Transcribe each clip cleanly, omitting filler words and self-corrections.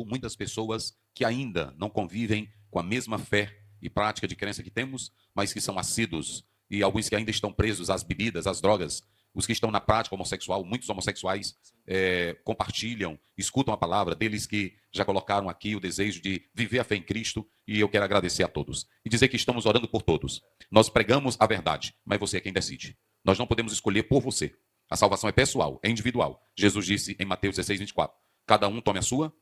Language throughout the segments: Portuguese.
por muitas pessoas que ainda não convivem com a mesma fé e prática de crença que temos, mas que são assíduos, e alguns que ainda estão presos às bebidas, às drogas, os que estão na prática homossexual, muitos homossexuais compartilham, escutam a palavra, deles que já colocaram aqui o desejo de viver a fé em Cristo, e eu quero agradecer a todos. E dizer que estamos orando por todos. Nós pregamos a verdade, mas você é quem decide. Nós não podemos escolher por você. A salvação é pessoal, é individual. Jesus disse em Mateus 16, 24, cada um tome a sua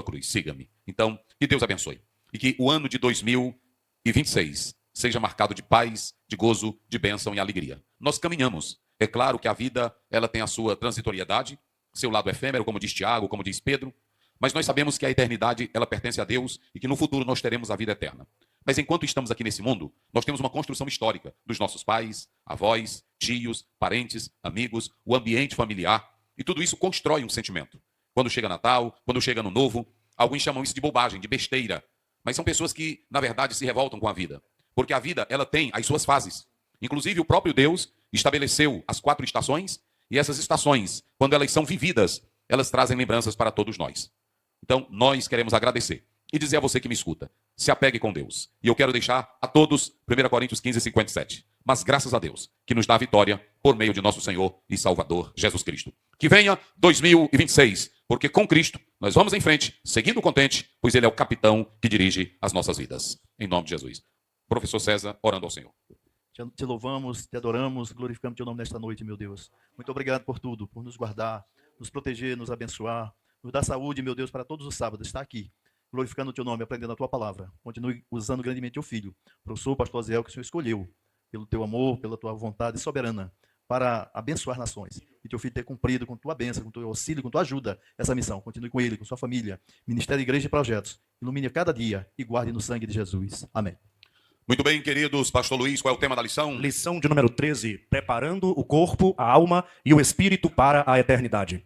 cruz, siga-me. Então, que Deus abençoe. E que o ano de 2026 seja marcado de paz, de gozo, de bênção e alegria. Nós caminhamos. É claro que a vida ela tem a sua transitoriedade, seu lado efêmero, como diz Tiago, como diz Pedro, mas nós sabemos que a eternidade ela pertence a Deus e que no futuro nós teremos a vida eterna. Mas enquanto estamos aqui nesse mundo, nós temos uma construção histórica dos nossos pais, avós, tios, parentes, amigos, o ambiente familiar, e tudo isso constrói um sentimento. Quando chega Natal, quando chega Ano Novo, alguns chamam isso de bobagem, de besteira, mas são pessoas que, na verdade, se revoltam com a vida, porque a vida ela tem as suas fases. Inclusive, o próprio Deus estabeleceu as 4 estações, e essas estações, quando elas são vividas, elas trazem lembranças para todos nós. Então, nós queremos agradecer e dizer a você que me escuta, se apegue com Deus. E eu quero deixar a todos 1 Coríntios 15, 57. Mas graças a Deus, que nos dá a vitória por meio de nosso Senhor e Salvador Jesus Cristo. Que venha 2026, porque com Cristo nós vamos em frente, seguindo contente, pois Ele é o capitão que dirige as nossas vidas. Em nome de Jesus. Professor César, orando ao Senhor. Te louvamos, te adoramos, glorificamos teu nome nesta noite, meu Deus. Muito obrigado por tudo, por nos guardar, nos proteger, nos abençoar, nos dar saúde, meu Deus, para todos os sábados. Está aqui, glorificando o teu nome, aprendendo a tua palavra. Continue usando grandemente o filho, professor, pastor Aziel, que o Senhor escolheu, pelo teu amor, pela tua vontade soberana, para abençoar nações. E teu filho ter cumprido com tua bênção, com teu auxílio, com tua ajuda, essa missão. Continue com ele, com sua família, ministério, igreja e projetos. Ilumine a cada dia e guarde no sangue de Jesus. Amém. Muito bem, queridos. Pastor Luiz, qual é o tema da lição? Lição de número 13. Preparando o corpo, a alma e o espírito para a eternidade.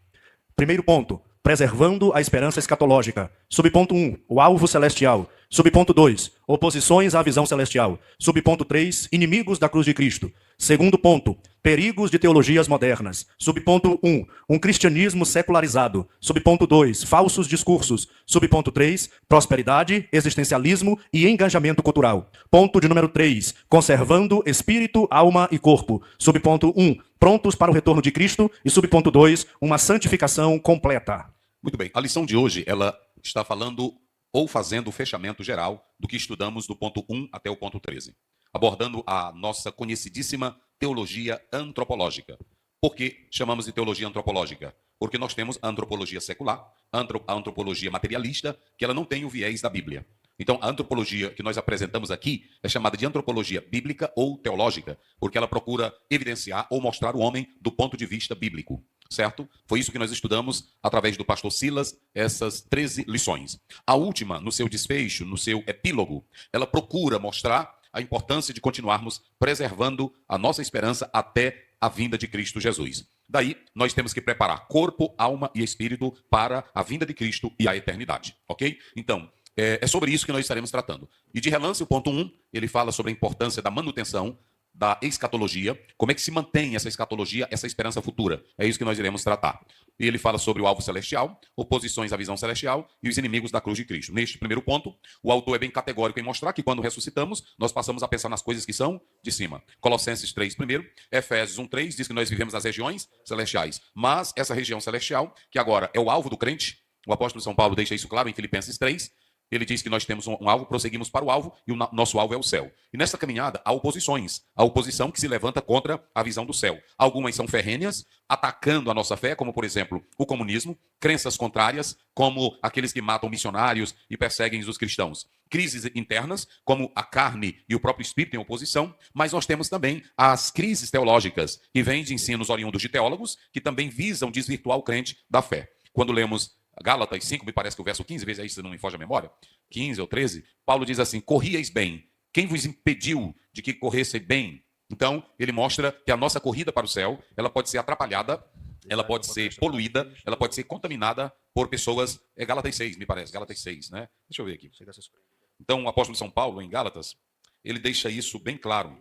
Primeiro ponto. Preservando a esperança escatológica. Subponto 1. O alvo celestial. Subponto 2. Oposições à visão celestial. Subponto 3. Inimigos da cruz de Cristo. Segundo ponto. Perigos de teologias modernas. Subponto 1. Um cristianismo secularizado. Subponto 2. Falsos discursos. Subponto 3. Prosperidade, existencialismo e engajamento cultural. Ponto de número 3. Conservando espírito, alma e corpo. Subponto 1. Prontos para o retorno de Cristo. E subponto 2. Uma santificação completa. Muito bem. A lição de hoje, ela está falando ou fazendo o fechamento geral do que estudamos do ponto 1 até o ponto 13, abordando a nossa conhecidíssima teologia antropológica. Por que chamamos de teologia antropológica? Porque nós temos a antropologia secular, a antropologia materialista, que ela não tem o viés da Bíblia. Então, a antropologia que nós apresentamos aqui é chamada de antropologia bíblica ou teológica, porque ela procura evidenciar ou mostrar o homem do ponto de vista bíblico. Certo? Foi isso que nós estudamos através do pastor Silas, essas 13 lições. A última, no seu desfecho, no seu epílogo, ela procura mostrar a importância de continuarmos preservando a nossa esperança até a vinda de Cristo Jesus. Daí, nós temos que preparar corpo, alma e espírito para a vinda de Cristo e a eternidade. Ok? Então, é sobre isso que nós estaremos tratando. E de relance, o ponto 1, ele fala sobre a importância da manutenção da escatologia, como é que se mantém essa escatologia, essa esperança futura. É isso que nós iremos tratar. E ele fala sobre o alvo celestial, oposições à visão celestial e os inimigos da cruz de Cristo. Neste primeiro ponto, o autor é bem categórico em mostrar que quando ressuscitamos, nós passamos a pensar nas coisas que são de cima. Colossenses 3, primeiro, Efésios 1:3 diz que nós vivemos nas regiões celestiais. Mas essa região celestial, que agora é o alvo do crente, o apóstolo São Paulo deixa isso claro em Filipenses 3, ele diz que nós temos um alvo, prosseguimos para o alvo e o nosso alvo é o céu. E nessa caminhada há oposições. A oposição que se levanta contra a visão do céu. Algumas são ferrêneas, atacando a nossa fé, como por exemplo o comunismo, crenças contrárias, como aqueles que matam missionários e perseguem os cristãos. Crises internas, como a carne e o próprio espírito em oposição, mas nós temos também as crises teológicas, que vêm de ensinos oriundos de teólogos, que também visam desvirtuar o crente da fé. Quando lemos Gálatas 5, me parece que o verso 15, veja aí se não me foge a memória, 15 ou 13, Paulo diz assim, corrieis bem, quem vos impediu de que corresse bem? Então, ele mostra que a nossa corrida para o céu, ela pode ser atrapalhada, ela pode ser poluída, ela pode ser contaminada por pessoas, é Gálatas 6, me parece, Gálatas 6, né? Deixa eu ver aqui. Então, o apóstolo São Paulo, em Gálatas, ele deixa isso bem claro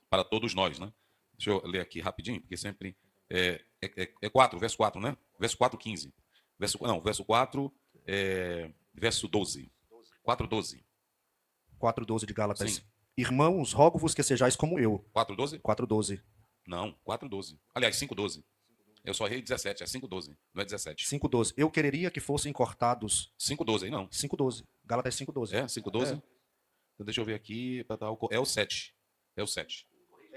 para todos nós, né? Deixa eu ler aqui rapidinho, porque sempre é 4, verso 4, né? Verso 4, 15. Verso 4, verso 12. 4:12. 4:12 de Gálatas. Sim. Irmãos, rogo-vos que sejais como eu. 4:12? 4:12. Não, 4:12. Aliás, 5:12. Eu só errei 17, é 5:12, não é 17. 5:12. Eu quereria que fossem cortados. 5:12 aí não. 5:12. Gálatas 5:12. É, 5:12? É. Então, deixa eu ver aqui. É o 7. É o 7.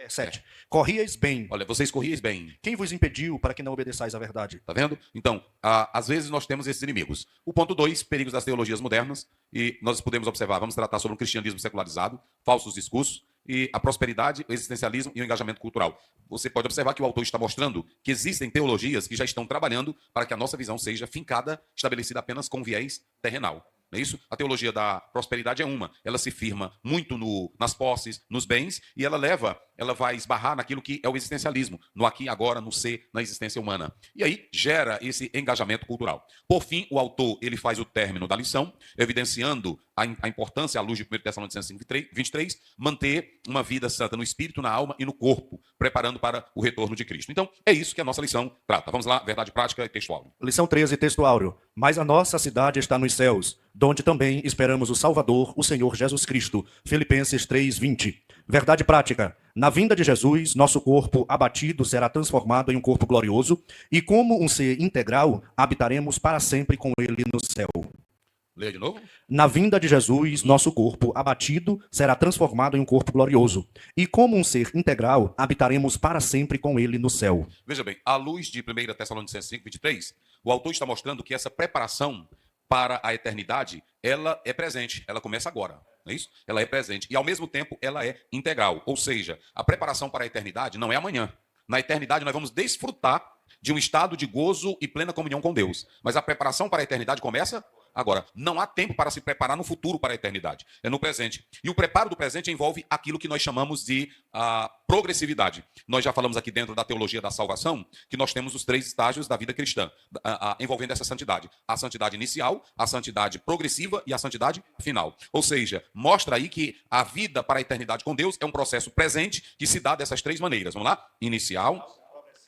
7. Corríeis bem. Olha, vocês corrieis bem. Quem vos impediu para que não obedeçais à verdade? Tá vendo? Então, às vezes nós temos esses inimigos. O ponto 2, perigos das teologias modernas. E nós podemos observar, vamos tratar sobre o cristianismo secularizado, falsos discursos, e a prosperidade, o existencialismo e o engajamento cultural. Você pode observar que o autor está mostrando que existem teologias que já estão trabalhando para que a nossa visão seja fincada, estabelecida apenas com viés terrenal. Não é isso? A teologia da prosperidade é uma. Ela se firma muito nas posses, nos bens, e ela vai esbarrar naquilo que é o existencialismo, no aqui, agora, no ser, na existência humana. E aí gera esse engajamento cultural. Por fim, o autor ele faz o término da lição, evidenciando a importância, à luz de 1 Tessalonicenses 5:23, manter uma vida santa no espírito, na alma e no corpo, preparando para o retorno de Cristo. Então, é isso que a nossa lição trata. Vamos lá, verdade prática e textual. Lição 13, texto áureo. Mas a nossa cidade está nos céus, donde também esperamos o Salvador, o Senhor Jesus Cristo. Filipenses 3:20. Verdade prática. Na vinda de Jesus, nosso corpo abatido será transformado em um corpo glorioso, e como um ser integral, habitaremos para sempre com ele no céu. Leia de novo. Na vinda de Jesus, nosso corpo abatido será transformado em um corpo glorioso, e como um ser integral, habitaremos para sempre com ele no céu. Veja bem, à luz de 1 Tessalonicenses 5:23, o autor está mostrando que essa preparação para a eternidade, ela é presente, ela começa agora, não é isso? Ela é presente e, ao mesmo tempo, ela é integral. Ou seja, a preparação para a eternidade não é amanhã. Na eternidade, nós vamos desfrutar de um estado de gozo e plena comunhão com Deus. Mas a preparação para a eternidade começa agora. Não há tempo para se preparar no futuro para a eternidade. É no presente. E o preparo do presente envolve aquilo que nós chamamos de progressividade. Nós já falamos aqui dentro da teologia da salvação que nós temos os 3 estágios da vida cristã, envolvendo essa santidade. A santidade inicial, a santidade progressiva e a santidade final. Ou seja, mostra aí que a vida para a eternidade com Deus é um processo presente que se dá dessas 3 maneiras. Vamos lá? Inicial,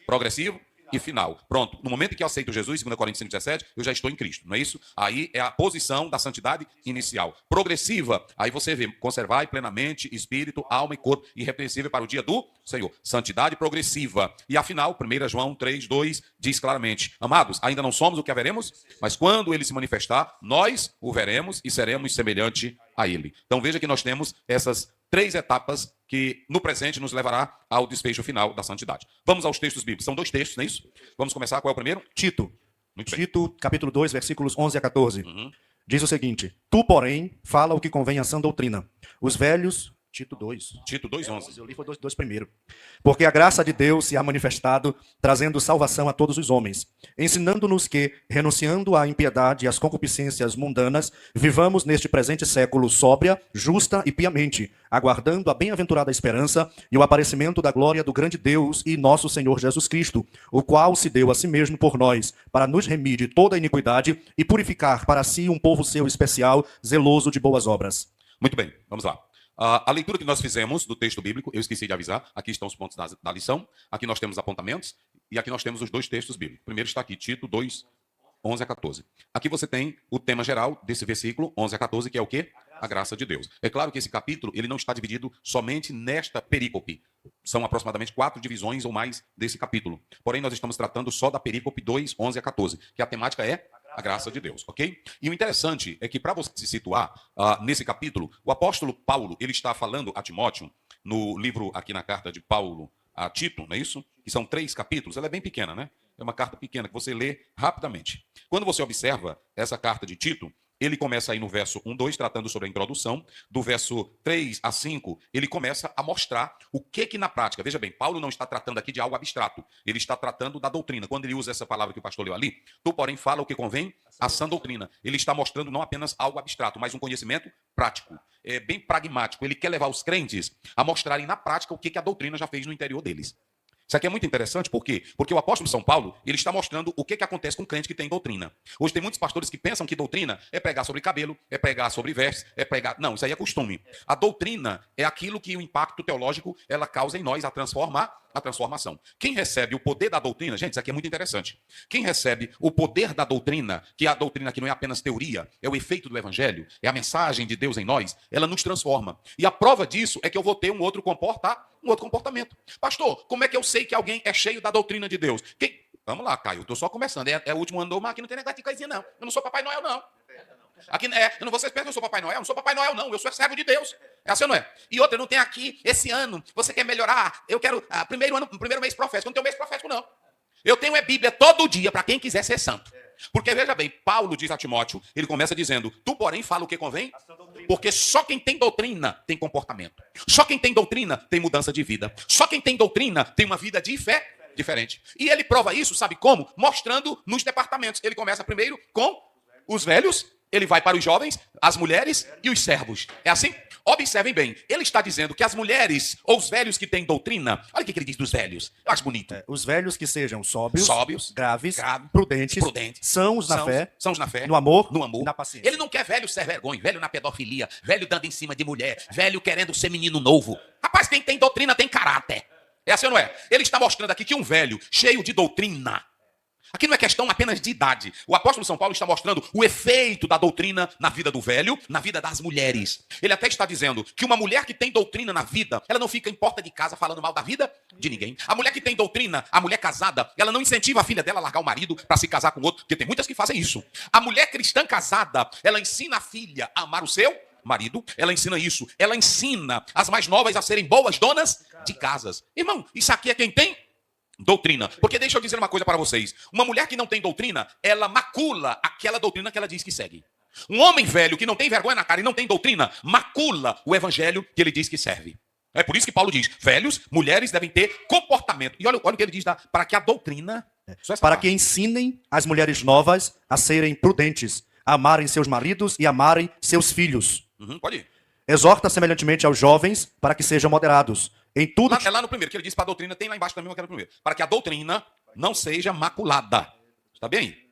progressivo e final. Pronto. No momento em que eu aceito Jesus, 2 Coríntios 5:17, eu já estou em Cristo, não é isso? Aí é a posição da santidade inicial. Progressiva, aí você vê, conservai plenamente espírito, alma e corpo irrepreensível para o dia do Senhor. Santidade progressiva. E a final, 1 João 3:2, diz claramente, amados, ainda não somos o que haveremos, mas quando ele se manifestar, nós o veremos e seremos semelhante a ele. Então veja que nós temos essas 3 etapas que no presente nos levará ao desfecho final da santidade. Vamos aos textos bíblicos. São 2 textos, não é isso? Vamos começar. Qual é o primeiro? Tito. Muito bem. Tito, capítulo 2, versículos 11 a 14. Diz o seguinte: Tu, porém, fala o que convém à sã doutrina. Os velhos... Tito 2. Tito 2:11. Eu li foi 2 primeiro. Porque a graça de Deus se há manifestado, trazendo salvação a todos os homens, ensinando-nos que, renunciando à impiedade e às concupiscências mundanas, vivamos neste presente século sóbria, justa e piamente, aguardando a bem-aventurada esperança e o aparecimento da glória do grande Deus e nosso Senhor Jesus Cristo, o qual se deu a si mesmo por nós, para nos remir de toda a iniquidade e purificar para si um povo seu especial, zeloso de boas obras. Muito bem, vamos lá. A leitura que nós fizemos do texto bíblico, eu esqueci de avisar, aqui estão os pontos da lição, aqui nós temos apontamentos, e aqui nós temos os 2 textos bíblicos. Primeiro está aqui, Tito 2:11 a 14. Aqui você tem o tema geral desse versículo, 11 a 14, que é o quê? A graça de Deus. É claro que esse capítulo ele não está dividido somente nesta perícope. São aproximadamente 4 divisões ou mais desse capítulo. Porém, nós estamos tratando só da perícope 2:11 a 14, que a temática é a graça de Deus, ok? E o interessante é que, para você se situar nesse capítulo, o apóstolo Paulo, ele está falando a Timóteo, no livro aqui na carta de Paulo a Tito, não é isso? Que são 3 capítulos, ela é bem pequena, né? É uma carta pequena que você lê rapidamente. Quando você observa essa carta de Tito, ele começa aí no verso 1:2, tratando sobre a introdução. Do verso 3 a 5, ele começa a mostrar o que na prática... Veja bem, Paulo não está tratando aqui de algo abstrato. Ele está tratando da doutrina. Quando ele usa essa palavra que o pastor leu ali, tu, porém, fala o que convém à sã doutrina. Ele está mostrando não apenas algo abstrato, mas um conhecimento prático. É bem pragmático. Ele quer levar os crentes a mostrarem na prática o que a doutrina já fez no interior deles. Isso aqui é muito interessante, por quê? Porque o apóstolo São Paulo, ele está mostrando o que acontece com um crente que tem doutrina. Hoje tem muitos pastores que pensam que doutrina é pregar sobre cabelo, é pregar sobre vestes, é pregar... Não, isso aí é costume. A doutrina é aquilo que o impacto teológico, ela causa em nós a transformação. Quem recebe o poder da doutrina, gente, isso aqui é muito interessante. Quem recebe o poder da doutrina, que a doutrina que não é apenas teoria, é o efeito do evangelho, é a mensagem de Deus em nós, ela nos transforma. E a prova disso é que eu vou ter um outro comportamento. Pastor, como é que eu sei que alguém é cheio da doutrina de Deus? Vamos lá, Caio, eu estou só começando. É o último ano do mar, aqui não tem negócio de coisinha, não. Eu não sou Papai Noel, não. Aqui, vocês pensam que eu sou Papai Noel? Eu não sou Papai Noel, não. Eu sou servo de Deus. É assim ou não é? E outra, não tem aqui, esse ano, você quer melhorar? Eu quero, primeiro mês profético. Eu não tenho mês profético, não. Eu tenho Bíblia todo dia para quem quiser ser santo. Porque, veja bem, Paulo diz a Timóteo, ele começa dizendo, tu, porém, fala o que convém, porque só quem tem doutrina tem comportamento. Só quem tem doutrina tem mudança de vida. Só quem tem doutrina tem uma vida de fé diferente. E ele prova isso, sabe como? Mostrando nos departamentos. Ele começa primeiro com os velhos, ele vai para os jovens, as mulheres e os servos. É assim? Observem bem, ele está dizendo que as mulheres ou os velhos que têm doutrina, olha o que ele diz dos velhos, eu acho bonito. Os velhos que sejam sóbrios, graves, grave, prudentes, sãos na fé, no amor, e na paciência. Ele não quer velho ser vergonha, velho na pedofilia, velho dando em cima de mulher, velho querendo ser menino novo. Rapaz, quem tem doutrina tem caráter. É assim ou não é? Ele está mostrando aqui que um velho cheio de doutrina, aqui não é questão apenas de idade. O apóstolo São Paulo está mostrando o efeito da doutrina na vida do velho, na vida das mulheres. Ele até está dizendo que uma mulher que tem doutrina na vida, ela não fica em porta de casa falando mal da vida de ninguém. A mulher que tem doutrina, a mulher casada, ela não incentiva a filha dela a largar o marido para se casar com outro, porque tem muitas que fazem isso. A mulher cristã casada, ela ensina a filha a amar o seu marido, ela ensina isso. Ela ensina as mais novas a serem boas donas de casas. Irmão, isso aqui é quem tem doutrina. Porque deixa eu dizer uma coisa para vocês. Uma mulher que não tem doutrina, ela macula aquela doutrina que ela diz que segue. Um homem velho que não tem vergonha na cara e não tem doutrina, macula o evangelho que ele diz que serve. É por isso que Paulo diz, velhos, mulheres devem ter comportamento. E olha o que ele diz, para que a doutrina... Para que ensinem as mulheres novas a serem prudentes, a amarem seus maridos e amarem seus filhos. Pode ir. Exorta semelhantemente aos jovens para que sejam moderados. Em tudo é lá no primeiro, que ele diz para a doutrina, tem lá embaixo também, eu quero primeiro. Para que a doutrina não seja maculada. Está bem aí?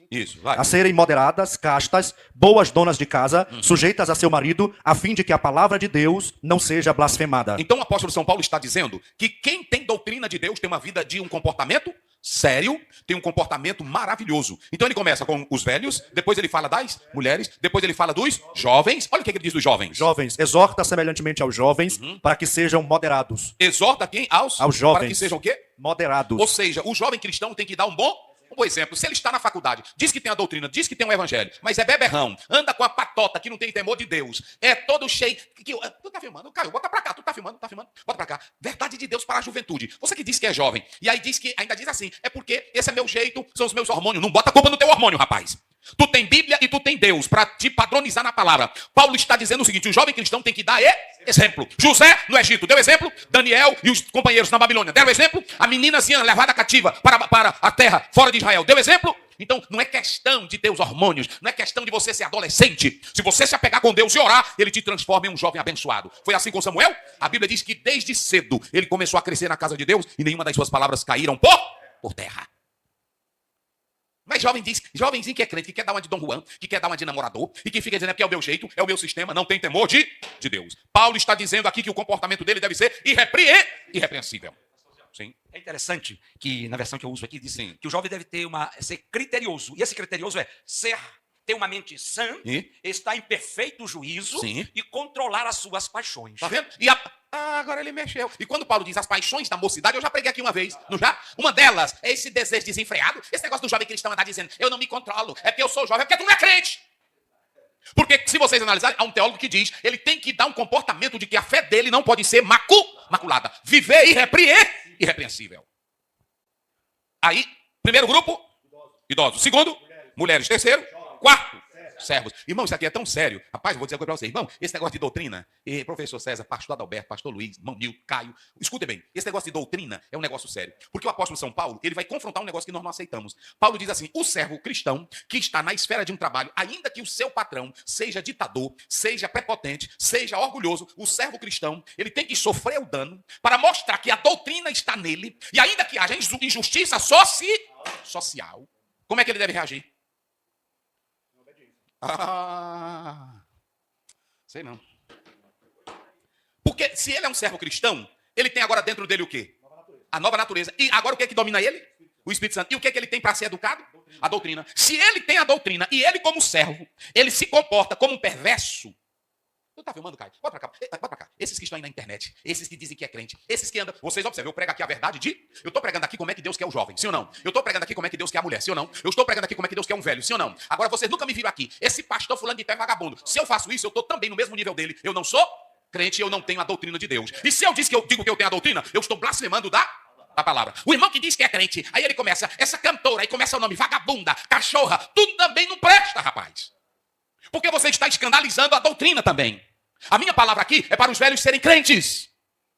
Isso, vai. A serem moderadas, castas, boas donas de casa, sujeitas a seu marido, a fim de que a palavra de Deus não seja blasfemada. Então o apóstolo São Paulo está dizendo que quem tem doutrina de Deus tem uma vida de um comportamento sério, tem um comportamento maravilhoso. Então ele começa com os velhos, depois ele fala das mulheres, depois ele fala dos jovens. Olha o que ele diz dos jovens. Jovens, exorta semelhantemente aos jovens para que sejam moderados. Exorta quem? Aos jovens. Para que sejam o quê? Moderados. Ou seja, o jovem cristão tem que dar um bom exemplo. Se ele está na faculdade, diz que tem a doutrina, diz que tem um evangelho, mas é beberrão, anda com a patota que não tem temor de Deus, é todo cheio... Tu tá filmando? Caio, bota pra cá, tu tá filmando? Bota pra cá. Verdade de Deus para a juventude. Você que diz que é jovem, e aí ainda diz assim, é porque esse é meu jeito, são os meus hormônios. Não bota a culpa no teu hormônio, rapaz. Tu tem Bíblia e tu tem Deus para te padronizar na palavra. Paulo está dizendo o seguinte, o jovem cristão tem que dar exemplo. José no Egito deu exemplo, Daniel e os companheiros na Babilônia deram exemplo, a meninazinha levada cativa para a terra fora de Israel deu exemplo. Então não é questão de ter os hormônios, não é questão de você ser adolescente. Se você se apegar com Deus e orar, ele te transforma em um jovem abençoado. Foi assim com Samuel? A Bíblia diz que desde cedo ele começou a crescer na casa de Deus e nenhuma das suas palavras caíram por terra. Mas jovenzinho que é crente, que quer dar uma de Dom Juan, que quer dar uma de namorador, e que fica dizendo que é o meu jeito, é o meu sistema, não tem temor de Deus. Paulo está dizendo aqui que o comportamento dele deve ser irrepreensível. Sim. É interessante que, na versão que eu uso aqui, diz que o jovem deve ser criterioso. E esse criterioso é ter uma mente sã, estar em perfeito juízo e controlar as suas paixões. Tá vendo? Agora ele mexeu. E quando Paulo diz as paixões da mocidade, eu já preguei aqui uma vez, não já? Uma delas é esse desejo desenfreado, esse negócio do jovem cristão andar dizendo, eu não me controlo, é porque eu sou jovem, é porque tu não é crente. Porque se vocês analisarem, há um teólogo que diz, ele tem que dar um comportamento de que a fé dele não pode ser maculada. Viver irrepreensível. Aí, primeiro grupo, idosos. Segundo, mulheres. Terceiro, quarto, Servos. Irmão, isso aqui é tão sério. Rapaz, eu vou dizer uma coisa para você. Irmão, esse negócio de doutrina, professor César, pastor Adalberto, pastor Luiz, irmão Nil, Caio, escutem bem, esse negócio de doutrina é um negócio sério. Porque o apóstolo São Paulo, ele vai confrontar um negócio que nós não aceitamos. Paulo diz assim, o servo cristão que está na esfera de um trabalho, ainda que o seu patrão seja ditador, seja prepotente, seja orgulhoso, o servo cristão, ele tem que sofrer o dano para mostrar que a doutrina está nele, e ainda que haja injustiça social, como é que ele deve reagir? Sei não. Porque se ele é um servo cristão, ele tem agora dentro dele o quê? A nova natureza. E agora o que é que domina ele? O Espírito Santo. E o que é que ele tem para ser educado? A doutrina. Se ele tem a doutrina e ele como servo, ele se comporta como um perverso. Tu tá filmando, Caio? Bota pra cá. Bota pra cá. Esses que estão aí na internet, esses que dizem que é crente, esses que andam... Vocês observam, eu prego aqui a verdade eu tô pregando aqui como é que Deus quer o jovem, sim ou não? Eu tô pregando aqui como é que Deus quer a mulher, sim ou não? Eu estou pregando aqui como é que Deus quer um velho, sim ou não? Agora, vocês nunca me viram aqui. Esse pastor fulano de pé vagabundo. Se eu faço isso, eu tô também no mesmo nível dele. Eu não sou crente, eu não tenho a doutrina de Deus. E se eu digo que eu tenho a doutrina, eu estou blasfemando da palavra. O irmão que diz que é crente, aí ele começa, essa cantora, aí começa o nome, vagabunda, cachorra, tudo também não presta, rapaz. Porque você está escandalizando a doutrina também. A minha palavra aqui é para os velhos serem crentes.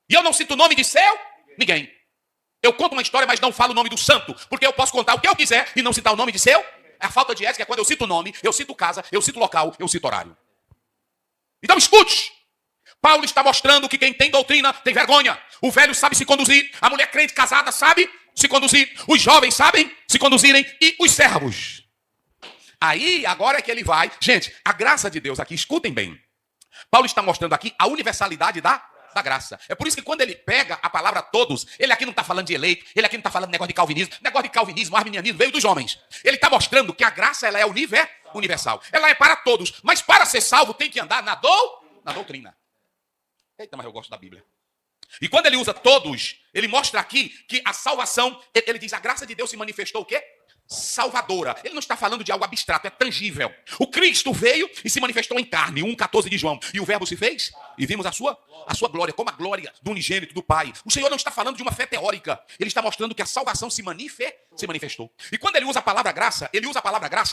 E eu não cito o nome de ninguém. Eu conto uma história, mas não falo o nome do santo. Porque eu posso contar o que eu quiser e não citar o nome de É a falta de ética, é quando eu cito o nome, eu cito casa, eu cito local, eu cito horário. Então escute. Paulo está mostrando que quem tem doutrina tem vergonha. O velho sabe se conduzir. A mulher crente casada sabe se conduzir. Os jovens sabem se conduzirem. E os servos. Aí, agora é que ele vai. Gente, a graça de Deus aqui, escutem bem. Paulo está mostrando aqui a universalidade da graça. É por isso que quando ele pega a palavra todos, ele aqui não está falando de eleito, ele aqui não está falando de negócio de calvinismo. Negócio de calvinismo, arminianismo veio dos homens. Ele está mostrando que a graça ela é universal. Ela é para todos. Mas para ser salvo tem que andar na doutrina. Eita, mas eu gosto da Bíblia. E quando ele usa todos, ele mostra aqui que a salvação, ele diz, a graça de Deus se manifestou o quê? Salvadora. Ele não está falando de algo abstrato, é tangível. O Cristo veio e se manifestou em carne, 1,14 de João. E o verbo se fez e vimos a sua glória, como a glória do unigênito, do Pai. O Senhor não está falando de uma fé teórica. Ele está mostrando que a salvação se manifestou. E quando ele usa a palavra graça,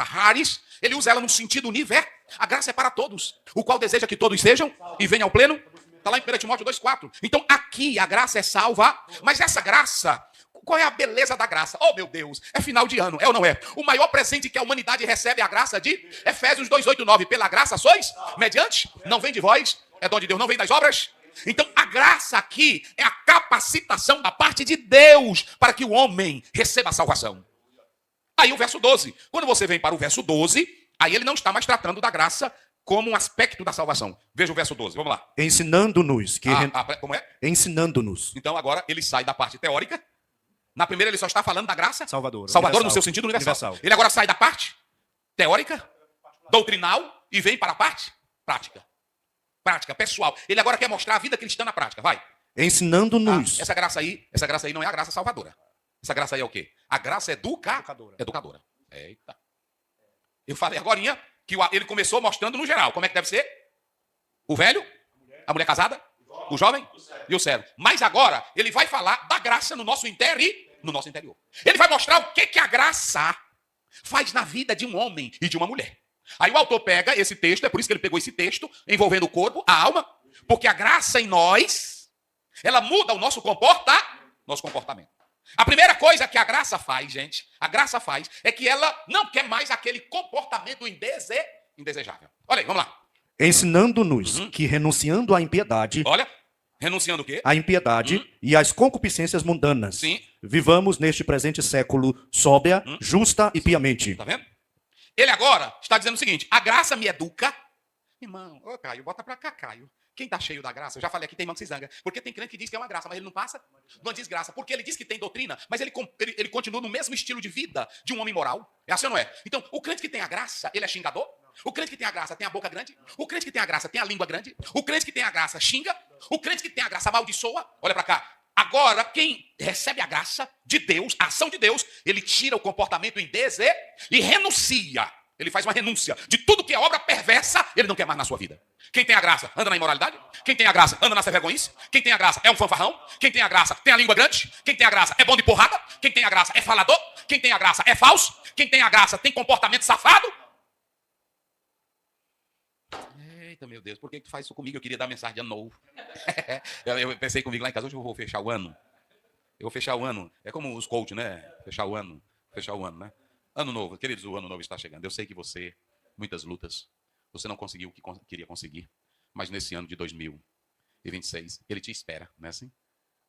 haris, ele usa ela no sentido universal. A graça é para todos, o qual deseja que todos sejam e venham ao pleno. Está lá em 1 Timóteo 2,4. Então aqui a graça é salva, mas essa graça... Qual é a beleza da graça? Oh, meu Deus, é final de ano, é ou não é? O maior presente que a humanidade recebe é a graça de Efésios 2:8-9. Pela graça sois mediante, não vem de vós, é dom de Deus, não vem das obras. Então, a graça aqui é a capacitação da parte de Deus para que o homem receba a salvação. Aí o verso 12. Quando você vem para o verso 12, aí ele não está mais tratando da graça como um aspecto da salvação. Veja o verso 12, vamos lá. Ensinando-nos. Como é? Ensinando-nos. Então, agora ele sai da parte teórica. Na primeira ele só está falando da graça Salvador no seu sentido universal. Ele agora sai da parte teórica, doutrinal, e vem para a parte prática, pessoal. Ele agora quer mostrar a vida cristã na prática. Vai. Ensinando-nos. Essa graça aí não é a graça salvadora. Essa graça aí é o quê? A graça educadora. Eita. Eu falei agorinha que ele começou mostrando no geral. Como é que deve ser? O velho, a mulher casada, o jovem e o servo. Mas agora ele vai falar da graça no nosso interior. Ele vai mostrar o que a graça faz na vida de um homem e de uma mulher. Aí o autor pega esse texto, é por isso que ele pegou esse texto, envolvendo o corpo, a alma, porque a graça em nós, ela muda o nosso comportamento. A primeira coisa que a graça faz, gente, é que ela não quer mais aquele comportamento indesejável. Olha aí, vamos lá. Ensinando-nos que renunciando à impiedade... Olha, renunciando o quê? À impiedade e às concupiscências mundanas. Sim. Vivamos neste presente século sóbria, justa e piamente. Tá vendo? Ele agora está dizendo o seguinte, a graça me educa. Irmão, ô Caio, bota pra cá, Caio. Quem tá cheio da graça, eu já falei aqui, tem irmão que se zanga. Porque tem crente que diz que é uma graça, mas ele não passa de uma desgraça. Porque ele diz que tem doutrina, mas ele continua no mesmo estilo de vida de um homem moral. É assim ou não é? Então, o crente que tem a graça, ele é xingador? O crente que tem a graça tem a boca grande? O crente que tem a graça tem a língua grande? O crente que tem a graça xinga? O crente que tem a graça amaldiçoa? Olha pra cá. Agora, quem recebe a graça de Deus, a ação de Deus, ele tira o comportamento em desejo e renuncia. Ele faz uma renúncia de tudo que é obra perversa, ele não quer mais na sua vida. Quem tem a graça anda na imoralidade. Quem tem a graça anda na vergonhice. Quem tem a graça é um fanfarrão. Quem tem a graça tem a língua grande. Quem tem a graça é bom de porrada. Quem tem a graça é falador. Quem tem a graça é falso. Quem tem a graça tem comportamento safado. Eita, meu Deus, por que tu faz isso comigo? Eu queria dar mensagem de ano novo. Eu pensei comigo lá em casa, hoje eu vou fechar o ano. Eu vou fechar o ano. É como os coaches, né? Fechar o ano, né? Ano novo, queridos, o ano novo está chegando. Eu sei que você, muitas lutas, você não conseguiu o que queria conseguir, mas nesse ano de 2026, ele te espera, não é assim?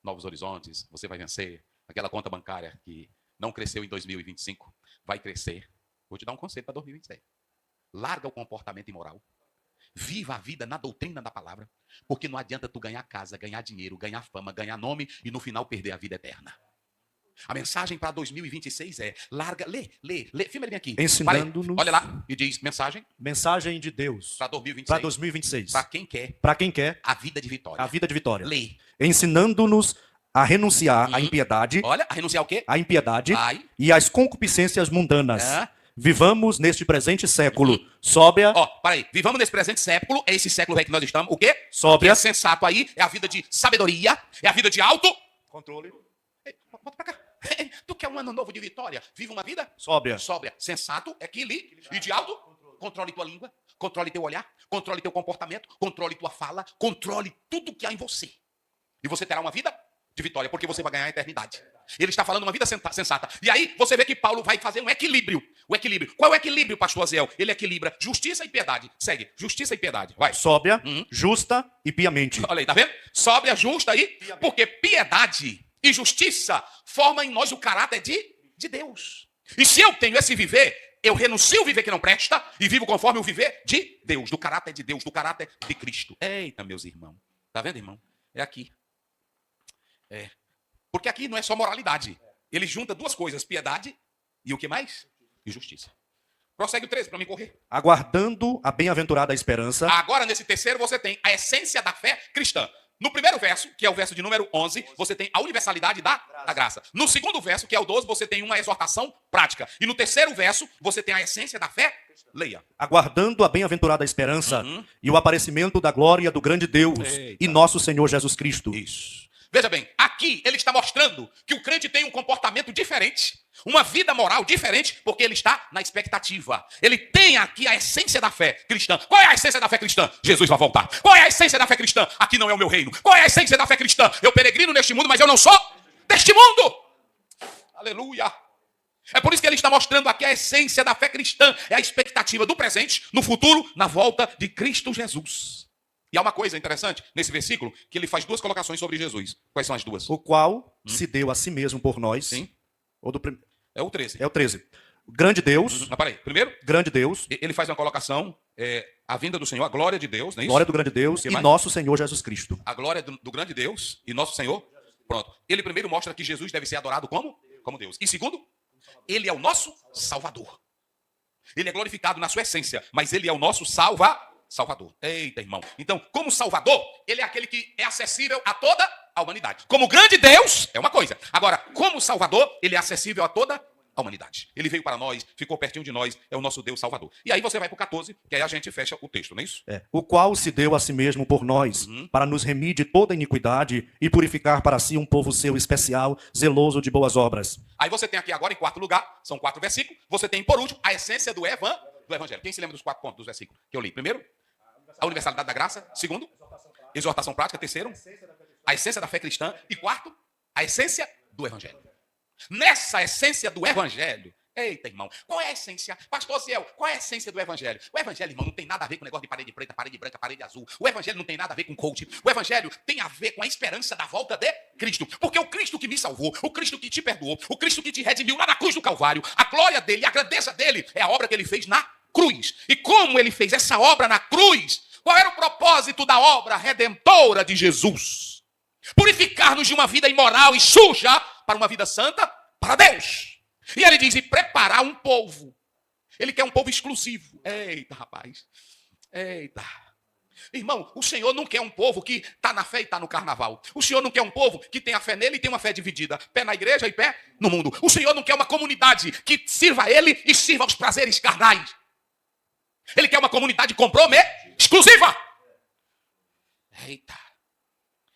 Novos horizontes, você vai vencer. Aquela conta bancária que não cresceu em 2025, vai crescer. Vou te dar um conselho para 2026. Larga o comportamento imoral. Viva a vida na doutrina da palavra, porque não adianta tu ganhar casa, ganhar dinheiro, ganhar fama, ganhar nome e no final perder a vida eterna. A mensagem para 2026 é, larga, lê, filma ele bem aqui. Ensinando-nos. Olha lá e diz, Mensagem de Deus para 2026. para 2026. Para quem quer a vida de vitória. A vida de vitória. Lê. Ensinando-nos a renunciar à impiedade. Olha, a renunciar ao quê? À impiedade e às concupiscências mundanas. Vivamos neste presente século sóbria. Peraí. Vivamos nesse presente século, é esse século que nós estamos. O quê? Sóbria. O que é sensato aí é a vida de sabedoria, é a vida de Controle. Volta pra cá. Tu quer um ano novo de vitória? Viva uma vida Sóbria. Sensato, e de alto. Controle tua língua, controle teu olhar, controle teu comportamento, controle tua fala, controle tudo que há em você. E você terá uma vida de vitória, porque você vai ganhar a eternidade. Ele está falando uma vida sensata. E aí você vê que Paulo vai fazer um equilíbrio. O equilíbrio. Qual é o equilíbrio, pastor Aziel? Ele equilibra justiça e piedade. Segue. Justiça e piedade. Vai. Sóbria, justa e piamente. Olha aí, tá vendo? Sóbria, justa e... Porque piedade e justiça formam em nós o caráter de Deus. E se eu tenho esse viver, eu renuncio o viver que não presta e vivo conforme o viver de Deus, do caráter de Deus, do caráter de Cristo. Eita, meus irmãos. Tá vendo, irmão? É aqui. Porque aqui não é só moralidade. Ele junta duas coisas, piedade e o que mais? E justiça. Prossegue o 13 para mim correr. Aguardando a bem-aventurada esperança. Agora, nesse terceiro, você tem a essência da fé cristã. No primeiro verso, que é o verso de número 11, você tem a universalidade da graça. No segundo verso, que é o 12, você tem uma exortação prática. E no terceiro verso, você tem a essência da fé. Leia. Aguardando a bem-aventurada esperança e o aparecimento da glória do grande Deus e nosso Senhor Jesus Cristo. Isso. Veja bem, aqui ele está mostrando que o crente tem um comportamento diferente, uma vida moral diferente, porque ele está na expectativa. Ele tem aqui a essência da fé cristã. Qual é a essência da fé cristã? Jesus vai voltar. Qual é a essência da fé cristã? Aqui não é o meu reino. Qual é a essência da fé cristã? Eu peregrino neste mundo, mas eu não sou deste mundo. Aleluia. É por isso que ele está mostrando aqui a essência da fé cristã. É a expectativa do presente, no futuro, na volta de Cristo Jesus. E há uma coisa interessante nesse versículo, que ele faz duas colocações sobre Jesus. Quais são as duas? O qual se deu a si mesmo por nós. Sim. É o 13. É o 13. Grande Deus. Peraí. Primeiro, grande Deus. Ele faz uma colocação, a vinda do Senhor, a glória de Deus, não é isso? Glória do grande Deus e nosso Senhor Jesus Cristo. A glória do grande Deus e nosso Senhor. Pronto. Ele primeiro mostra que Jesus deve ser adorado como Deus. E segundo, ele é o nosso Salvador. Ele é glorificado na sua essência, mas ele é o nosso Salvador. Eita, irmão. Então, como Salvador, ele é aquele que é acessível a toda a humanidade. Como grande Deus, é uma coisa. Agora, como Salvador, ele é acessível a toda a humanidade. Ele veio para nós, ficou pertinho de nós, é o nosso Deus Salvador. E aí você vai para o 14, que aí a gente fecha o texto, não é isso? O qual se deu a si mesmo por nós, para nos remir de toda iniquidade e purificar para si um povo seu especial, zeloso de boas obras. Aí você tem aqui agora, em quarto lugar, são 4 versículos, você tem, por último, a essência do Evangelho. Quem se lembra dos 4 pontos dos versículos que eu li? Primeiro, a universalidade da graça. Segundo, exortação prática. Terceiro, a essência da fé cristã. E quarto, a essência do Evangelho. Nessa essência do Evangelho, eita, irmão, qual é a essência? Pastor Ciel, qual é a essência do Evangelho? O Evangelho, irmão, não tem nada a ver com o negócio de parede preta, parede branca, parede azul. O Evangelho não tem nada a ver com coach. O Evangelho tem a ver com a esperança da volta de Cristo. Porque o Cristo que me salvou, o Cristo que te perdoou, o Cristo que te redimiu lá na cruz do Calvário, a glória dele, a grandeza dele, é a obra que ele fez na cruz. E como ele fez essa obra na cruz, qual era o propósito da obra redentora de Jesus? Purificar-nos de uma vida imoral e suja para uma vida santa para Deus. E ele diz, e preparar um povo. Ele quer um povo exclusivo. Eita, rapaz. Eita. Irmão, o Senhor não quer um povo que está na fé e está no carnaval. O Senhor não quer um povo que tem a fé nele e tem uma fé dividida. Pé na igreja e pé no mundo. O Senhor não quer uma comunidade que sirva a ele e sirva aos prazeres carnais. Ele quer uma comunidade exclusiva. Eita.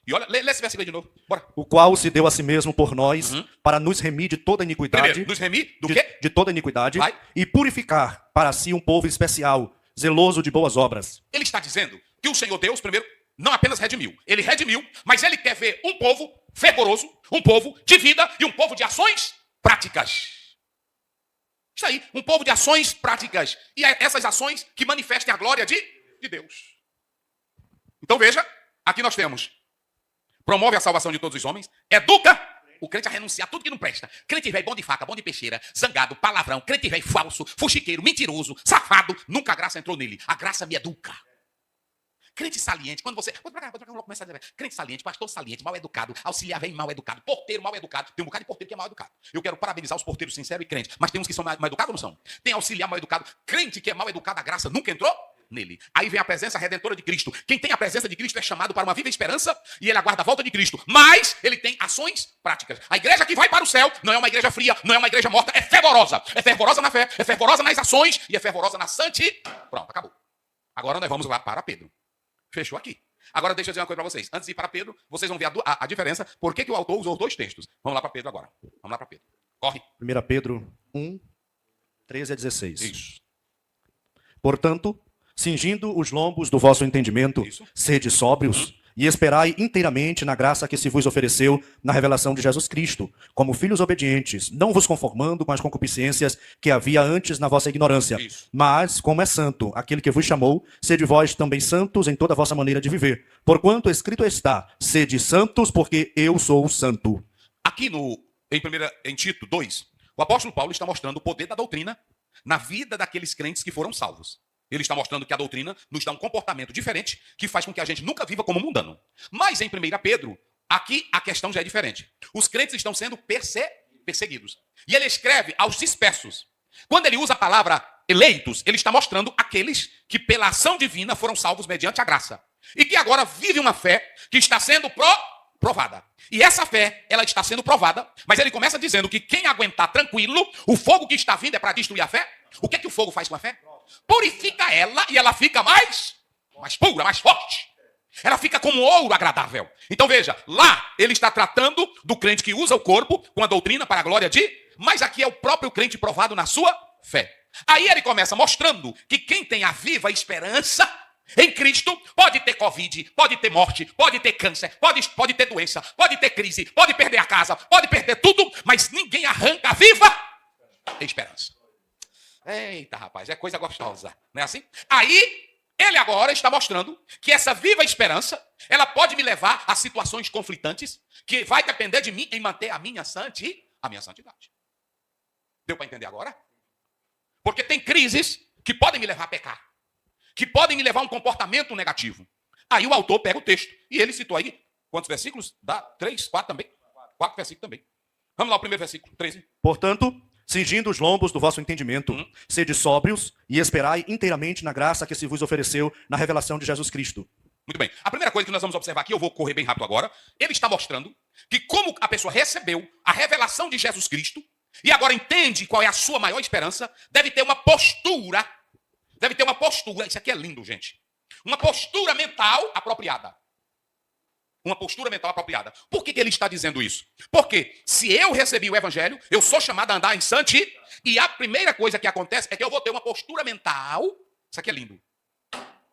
E olha, lê esse versículo aí de novo. Bora. O qual se deu a si mesmo por nós, para nos remir de toda iniquidade. Primeiro, nos remir do quê? De toda iniquidade. Vai. E purificar para si um povo especial, zeloso de boas obras. Ele está dizendo que o Senhor Deus, primeiro, não apenas redimiu. Ele redimiu, mas ele quer ver um povo fervoroso, um povo de vida e um povo de ações práticas. Isso aí, um povo de ações práticas. E é essas ações que manifestem a glória de Deus. Então veja, aqui nós temos: promove a salvação de todos os homens, educa o crente a renunciar a tudo que não presta. Crente velho, bom de faca, bom de peixeira, zangado, palavrão, crente velho falso, fuxiqueiro, mentiroso, safado, nunca a graça entrou nele. A graça me educa. Crente saliente, quando você começa a dizer, crente saliente, pastor saliente, mal educado, auxiliar velho mal educado, porteiro mal educado. Tem um bocado de porteiro que é mal educado. Eu quero parabenizar os porteiros sinceros e crentes, mas tem uns que são mal educados ou não são? Tem auxiliar mal educado. Crente que é mal educado, a graça nunca entrou nele. Aí vem a presença redentora de Cristo. Quem tem a presença de Cristo é chamado para uma viva esperança e ele aguarda a volta de Cristo. Mas ele tem ações práticas. A igreja que vai para o céu não é uma igreja fria, não é uma igreja morta, é fervorosa. É fervorosa na fé, é fervorosa nas ações e é fervorosa na santidade. Pronto, acabou. Agora nós vamos lá para Pedro. Fechou aqui. Agora deixa eu dizer uma coisa para vocês. Antes de ir para Pedro, vocês vão ver a diferença. Por que o autor usou 2 textos? Vamos lá para Pedro agora. Vamos lá para Pedro. Corre. 1 Pedro 1, 13 a 16. Isso. Portanto, cingindo os lombos do vosso entendimento, Isso. sede sóbrios e esperai inteiramente na graça que se vos ofereceu na revelação de Jesus Cristo, como filhos obedientes, não vos conformando com as concupiscências que havia antes na vossa ignorância. Isso. Mas, como é santo aquele que vos chamou, sede vós também santos em toda a vossa maneira de viver. Porquanto escrito está, sede santos, porque eu sou santo. Aqui em Tito 2, o apóstolo Paulo está mostrando o poder da doutrina na vida daqueles crentes que foram salvos. Ele está mostrando que a doutrina nos dá um comportamento diferente que faz com que a gente nunca viva como mundano. Mas em 1 Pedro, aqui a questão já é diferente. Os crentes estão sendo perseguidos. E ele escreve aos dispersos. Quando ele usa a palavra eleitos, ele está mostrando aqueles que pela ação divina foram salvos mediante a graça. E que agora vivem uma fé que está sendo provada. E essa fé, ela está sendo provada, mas ele começa dizendo que quem aguentar tranquilo, o fogo que está vindo é para destruir a fé. O que é que o fogo faz com a fé? Purifica ela e ela fica mais pura, mais forte. Ela fica como ouro agradável. Então veja, lá ele está tratando do crente que usa o corpo com a doutrina para a glória de... Mas aqui é o próprio crente provado na sua fé. Aí ele começa mostrando que quem tem a viva esperança em Cristo pode ter Covid, pode ter morte, pode ter câncer, pode ter doença, pode ter crise, pode perder a casa, pode perder tudo, mas ninguém arranca a viva esperança. Eita, rapaz, é coisa gostosa, não é assim? Aí, ele agora está mostrando que essa viva esperança, ela pode me levar a situações conflitantes, que vai depender de mim em manter a minha santidade. Deu para entender agora? Porque tem crises que podem me levar a pecar, que podem me levar a um comportamento negativo. Aí o autor pega o texto, e ele citou aí, quantos versículos? Dá 3, 4 também? 4 versículos também. Vamos lá, o primeiro versículo, 13. Portanto, cingindo os lombos do vosso entendimento, sede sóbrios e esperai inteiramente na graça que se vos ofereceu na revelação de Jesus Cristo. Muito bem. A primeira coisa que nós vamos observar aqui, eu vou correr bem rápido agora, ele está mostrando que como a pessoa recebeu a revelação de Jesus Cristo e agora entende qual é a sua maior esperança, deve ter uma postura, isso aqui é lindo, gente, uma postura mental apropriada. Uma postura mental apropriada. Por que ele está dizendo isso? Porque se eu recebi o evangelho, eu sou chamado a andar em santidade, e a primeira coisa que acontece é que eu vou ter uma postura mental, isso aqui é lindo,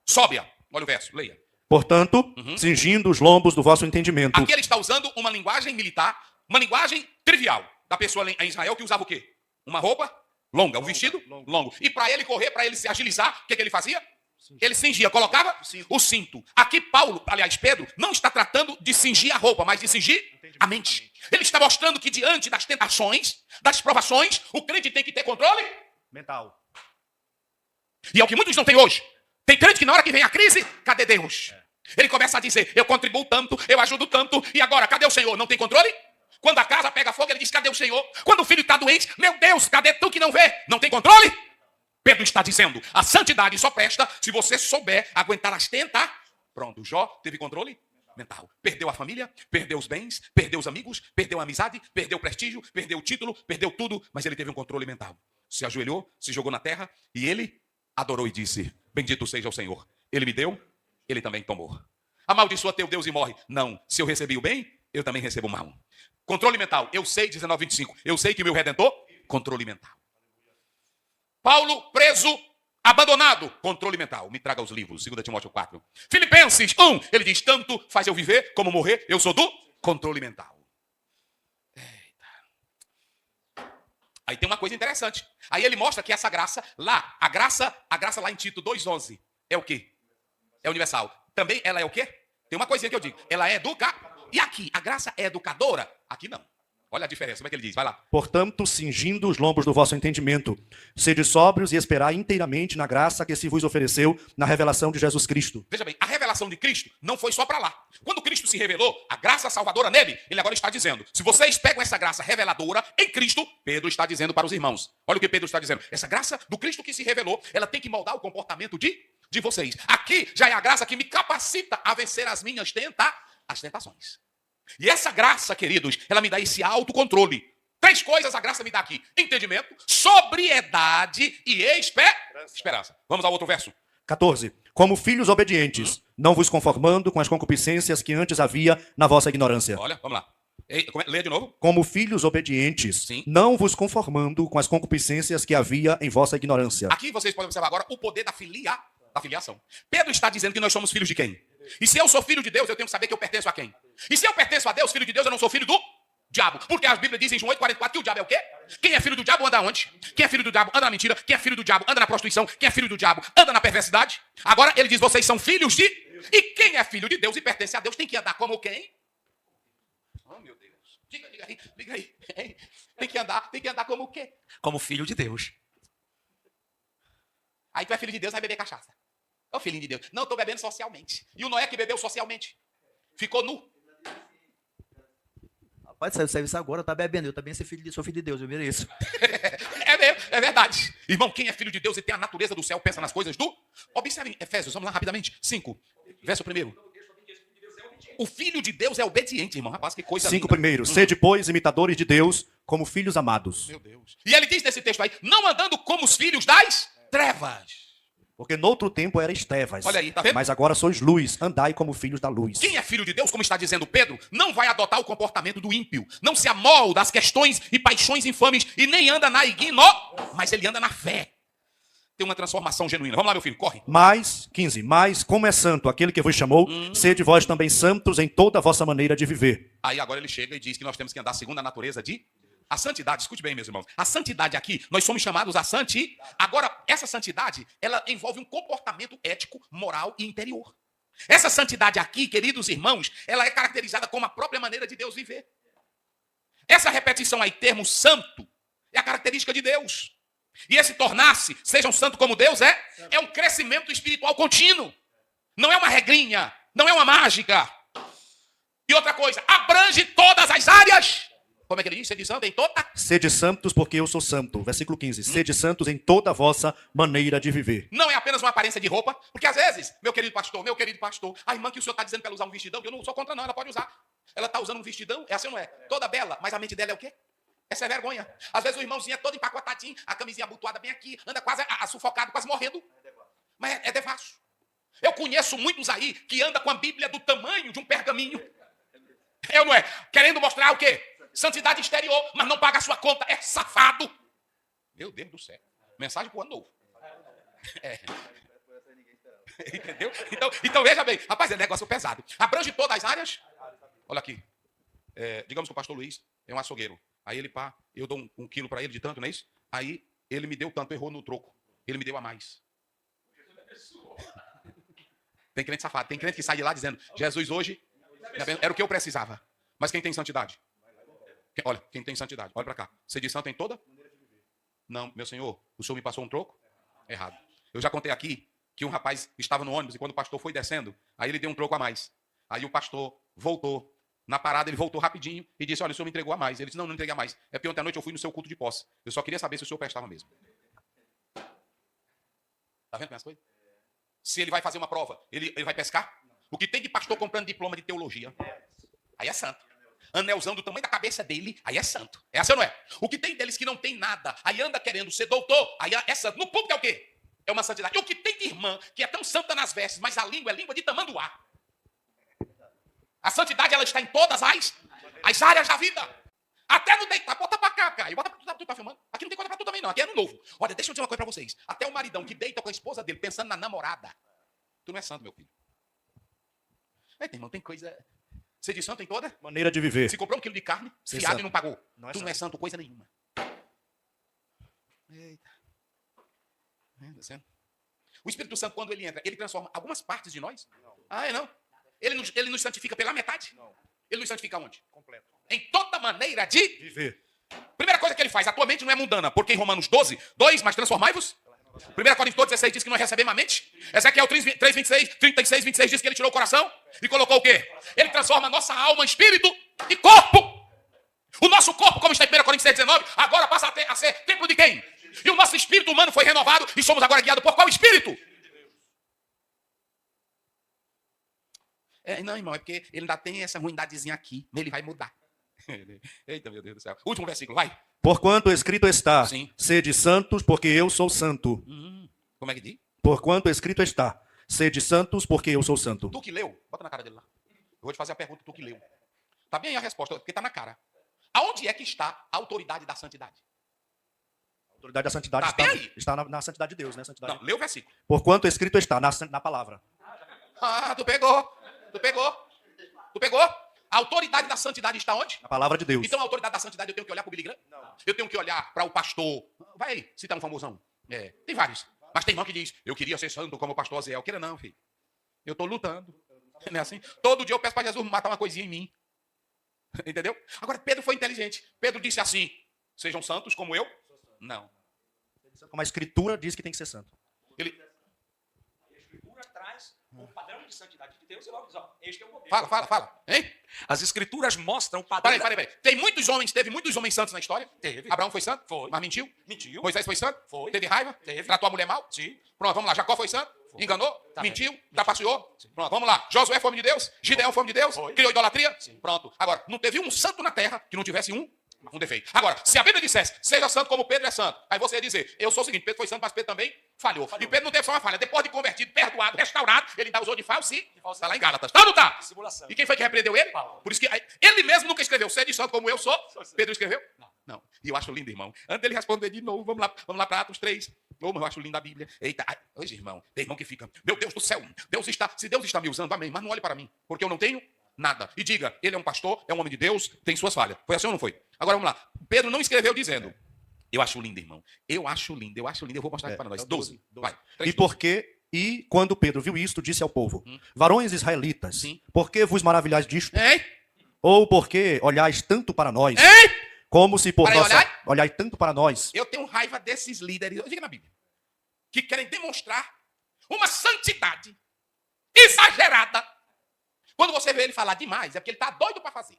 sóbria. Olha o verso, leia. Portanto, cingindo os lombos do vosso entendimento. Aqui ele está usando uma linguagem militar, uma linguagem trivial da pessoa em Israel que usava o quê? Uma roupa longa, um vestido longo. E para ele correr, para ele se agilizar, o que ele fazia? Ele cingia, colocava o cinto. Aqui Pedro, não está tratando de cingir a roupa, mas de cingir a mente. Ele está mostrando que diante das tentações, das provações, o crente tem que ter controle mental. E é o que muitos não têm hoje. Tem crente que na hora que vem a crise, cadê Deus? Ele começa a dizer, eu contribuo tanto, eu ajudo tanto, e agora, cadê o Senhor? Não tem controle? Quando a casa pega fogo, ele diz, cadê o Senhor? Quando o filho está doente, meu Deus, cadê tu que não vê? Não tem controle? Pedro está dizendo, a santidade só presta se você souber aguentar as tentações. Pronto, Jó teve controle mental. Perdeu a família, perdeu os bens, perdeu os amigos, perdeu a amizade, perdeu o prestígio, perdeu o título, perdeu tudo, mas ele teve um controle mental. Se ajoelhou, se jogou na terra e ele adorou e disse, bendito seja o Senhor. Ele me deu, ele também tomou. Amaldiçoa teu Deus e morre. Não, se eu recebi o bem, eu também recebo o mal. Controle mental, eu sei, 19:25, eu sei que meu Redentor, controle mental. Paulo preso Abandonado, controle mental. Me traga os livros, 2 Timóteo 4. Filipenses 1, ele diz, tanto faz eu viver como morrer, eu sou do controle mental. Eita. Aí tem uma coisa interessante. Aí ele mostra que essa graça lá, a graça lá em Tito 2,11, é o quê? É universal. Também ela é o quê? Tem uma coisinha que eu digo, ela é educadora. E aqui, a graça é educadora? Aqui não. Olha a diferença, como é que ele diz? Vai lá. Portanto, cingindo os lombos do vosso entendimento, sede sóbrios e esperai inteiramente na graça que se vos ofereceu na revelação de Jesus Cristo. Veja bem, a revelação de Cristo não foi só para lá. Quando Cristo se revelou, a graça salvadora nele, ele agora está dizendo, se vocês pegam essa graça reveladora em Cristo, Pedro está dizendo para os irmãos. Olha o que Pedro está dizendo. Essa graça do Cristo que se revelou, ela tem que moldar o comportamento de vocês. Aqui já é a graça que me capacita a vencer as minhas tentações. E essa graça, queridos, ela me dá esse autocontrole. 3 coisas a graça me dá aqui. Entendimento, sobriedade e esperança. Vamos ao outro verso. 14. Como filhos obedientes, não vos conformando com as concupiscências que antes havia na vossa ignorância. Olha, vamos lá. Leia de novo. Como filhos obedientes, Sim. não vos conformando com as concupiscências que havia em vossa ignorância. Aqui vocês podem observar agora o poder da filiação. Pedro está dizendo que nós somos filhos de quem? E se eu sou filho de Deus, eu tenho que saber que eu pertenço a quem? E se eu pertenço a Deus, filho de Deus, eu não sou filho do diabo. Porque a Bíblia diz em João 8,44 que o diabo é o quê? Quem é filho do diabo anda onde? Quem é filho do diabo anda na mentira. Quem é filho do diabo anda na prostituição. Quem é filho do diabo anda na perversidade. Agora ele diz, vocês são filhos de... E quem é filho de Deus e pertence a Deus tem que andar como quem? Oh, meu Deus. Diga aí. Tem que andar como o quê? Como filho de Deus. Aí tu é filho de Deus, vai beber cachaça. Ô filhinho de Deus. Não, estou bebendo socialmente. E o Noé que bebeu socialmente ficou nu. Rapaz, saiu serviço agora, tá bebendo. Eu também sou filho de Deus, eu mereço. É verdade. Irmão, quem é filho de Deus e tem a natureza do céu, pensa nas coisas do... Observe Efésios, vamos lá rapidamente. 5, verso 1. O filho de Deus é obediente, irmão. Rapaz, que coisa 5 linda. primeiro. Sede, pois, imitadores de Deus, como filhos amados. Meu Deus. E ele diz nesse texto aí, não andando como os filhos das trevas. Porque noutro tempo erais trevas. Olha aí, tá vendo? Mas agora sois luz, andai como filhos da luz. Quem é filho de Deus, como está dizendo Pedro, não vai adotar o comportamento do ímpio. Não se amolda às questões e paixões infames e nem anda na mas ele anda na fé. Tem uma transformação genuína. Vamos lá, meu filho, corre. Mas, 15, mas como é santo aquele que vos chamou, sede vós também santos em toda a vossa maneira de viver. Aí agora ele chega e diz que nós temos que andar segundo a natureza de... A santidade, escute bem, meus irmãos. A santidade aqui, nós somos chamados a Agora, essa santidade, ela envolve um comportamento ético, moral e interior. Essa santidade aqui, queridos irmãos, ela é caracterizada como a própria maneira de Deus viver. Essa repetição aí, termo santo, é a característica de Deus. E esse tornar-se, sejam santo como Deus é um crescimento espiritual contínuo. Não é uma regrinha, não é uma mágica. E outra coisa, abrange todas as áreas. Como é que ele diz? Sede santo em toda... Sede santos porque eu sou santo. Versículo 15. Sede santos em toda a vossa maneira de viver. Não é apenas uma aparência de roupa, porque às vezes, meu querido pastor, a irmã que o senhor está dizendo para ela usar um vestidão, eu não sou contra não, ela pode usar. Ela está usando um vestidão, é assim ou não é? Toda bela, mas a mente dela é o quê? Essa é vergonha. Às vezes o irmãozinho é todo empacotadinho, a camisinha abotoada bem aqui, anda quase sufocado, quase morrendo. Mas é devasso. Eu conheço muitos aí que andam com a Bíblia do tamanho de um pergaminho. É ou não é? Querendo mostrar o quê? Santidade exterior, mas não paga a sua conta. É safado. Meu Deus do céu. Mensagem para o ano novo. Entendeu? Então veja bem. Rapaz, é negócio pesado. Abrange todas as áreas. Olha aqui. Digamos que o pastor Luiz é um açougueiro. Aí ele, eu dou um quilo para ele de tanto, não é isso? Aí ele me deu tanto, errou no troco. Ele me deu a mais. Tem crente safado. Tem crente que sai de lá dizendo, Jesus hoje era o que eu precisava. Mas quem tem santidade? Olha, quem tem santidade, olha para cá. Você diz santo em toda? Não, meu senhor, o senhor me passou um troco? Errado. Eu já contei aqui que um rapaz estava no ônibus e quando o pastor foi descendo, aí ele deu um troco a mais. Aí o pastor voltou. Na parada ele voltou rapidinho e disse, olha, o senhor me entregou a mais. Ele disse, não entreguei a mais. É porque ontem à noite eu fui no seu culto de posse. Eu só queria saber se o senhor prestava mesmo. Tá vendo como é as coisas? Se ele vai fazer uma prova, ele vai pescar? O que tem de pastor comprando diploma de teologia? Aí é santo. Anelzão do tamanho da cabeça dele, aí é santo. É assim ou não é? O que tem deles que não tem nada, aí anda querendo ser doutor, aí é santo. No público é o quê? É uma santidade. E o que tem de irmã, que é tão santa nas vestes, mas a língua é língua de tamanduá. A santidade, ela está em todas as áreas da vida. Até no deitar, bota pra cá, Caio. Bota pra tu tá filmando. Aqui não tem coisa pra tu também, não. Aqui é ano novo. Olha, deixa eu dizer uma coisa pra vocês. Até o maridão que deita com a esposa dele pensando na namorada. Tu não é santo, meu filho. Eita, irmão, tem coisa. Você de santo em toda? Maneira de viver. Se comprou 1 quilo de carne, Ser fiado santo. e não pagou. Não é Tu não santo. é santo coisa nenhuma. Eita. Tá. O Espírito Santo, quando ele entra, ele transforma algumas partes de nós? Não. Ah, é não? Ele nos santifica pela metade? Não. Ele nos santifica onde? Completo. Em toda maneira de Viver. Primeira coisa que ele faz, a tua mente não é mundana, porque em Romanos 12, 2, mas transformai-vos. 1 Coríntios 16 diz que nós recebemos a mente. Ezequiel 3, 26, 36, 26 diz que ele tirou o coração e colocou o quê? Ele transforma a nossa alma, espírito e corpo. O nosso corpo, como está em 1 Coríntios 6, 19, agora passa a ser templo de quem? E o nosso espírito humano foi renovado e somos agora guiados por qual espírito? Não, irmão, é porque ele ainda tem essa ruindadezinha aqui. Nele vai mudar. Eita, meu Deus do céu. Último versículo, vai. Porquanto escrito está, Sim. sede santos, porque eu sou santo. Como é que diz? Porquanto escrito está, sede santos, porque eu sou santo. Tu que leu, bota na cara dele lá. Eu vou te fazer a pergunta, tu que leu. Tá bem aí a resposta, porque tá na cara. Aonde é que está a autoridade da santidade? A autoridade da santidade Tá bem aí. está na santidade de Deus, né? Santidade. Não, lê o versículo. Porquanto escrito está, na palavra. Ah, tu pegou. Tu pegou? A autoridade da santidade está onde? Na palavra de Deus. Então a autoridade da santidade eu tenho que olhar para o Billy Graham? Não. Eu tenho que olhar para o pastor. Vai aí, citar um famosão. Tem vários. Mas tem irmão que diz, eu queria ser santo como o pastor Aziel. Queira não, filho. Eu estou lutando. Não é assim? Todo dia eu peço para Jesus matar uma coisinha em mim. Entendeu? Agora, Pedro foi inteligente. Pedro disse assim, sejam santos como eu? Não. Como a escritura diz que tem que ser santo. Ele... A Escritura traz o padrão de santidade de Deus e logo diz, ó, este é o modelo. Fala. Hein? As Escrituras mostram o padrão. Peraí. Teve muitos homens santos na história? Teve. Abraão foi santo? Foi. Mas mentiu? Mentiu. Moisés foi santo? Foi. Teve raiva? Teve. Tratou a mulher mal? Sim. Pronto, vamos lá. Jacó foi santo? Foi. Enganou? Tá Mentiu? Trapaceou? Pronto, vamos lá. Josué foi homem de Deus? Gideão foi homem de Deus? Foi. Criou idolatria? Sim. Pronto. Agora, não teve um santo na terra que não tivesse um defeito. Agora, se a Bíblia dissesse, seja santo como Pedro é santo, aí você ia dizer, eu sou o seguinte, Pedro foi santo, mas Pedro também falhou. E Pedro não teve só uma falha. Depois de convertido, perdoado, restaurado, ele ainda usou de falso e está lá em Gálatas. Tá ou não tá? Simulação. E quem foi que repreendeu ele? Paulo. Por isso que ele mesmo nunca escreveu, seja santo como eu sou. Pedro escreveu? Não. E eu acho lindo, irmão. Antes dele responder de novo, vamos lá para Atos 3. Eu acho lindo a Bíblia. Eita, hoje, irmão, tem irmão que fica, meu Deus do céu, se Deus está me usando, amém, mas não olhe para mim, porque eu não tenho nada. E diga, ele é um pastor, é um homem de Deus, tem suas falhas. Foi assim ou não foi? Agora vamos lá. Pedro não escreveu dizendo, eu acho lindo, irmão. Eu acho lindo. Eu vou mostrar aqui para nós. 12. Vai. 3, E quando Pedro viu isto, disse ao povo, varões israelitas, Sim. por que vos maravilhais disto? Hein? Ou por que olhais tanto para nós, Hein? como se por Para aí, nossa... Olhai tanto para nós. Eu tenho raiva desses líderes, diga na Bíblia, que querem demonstrar uma santidade exagerada. Quando você vê ele falar demais, é porque ele está doido para fazer.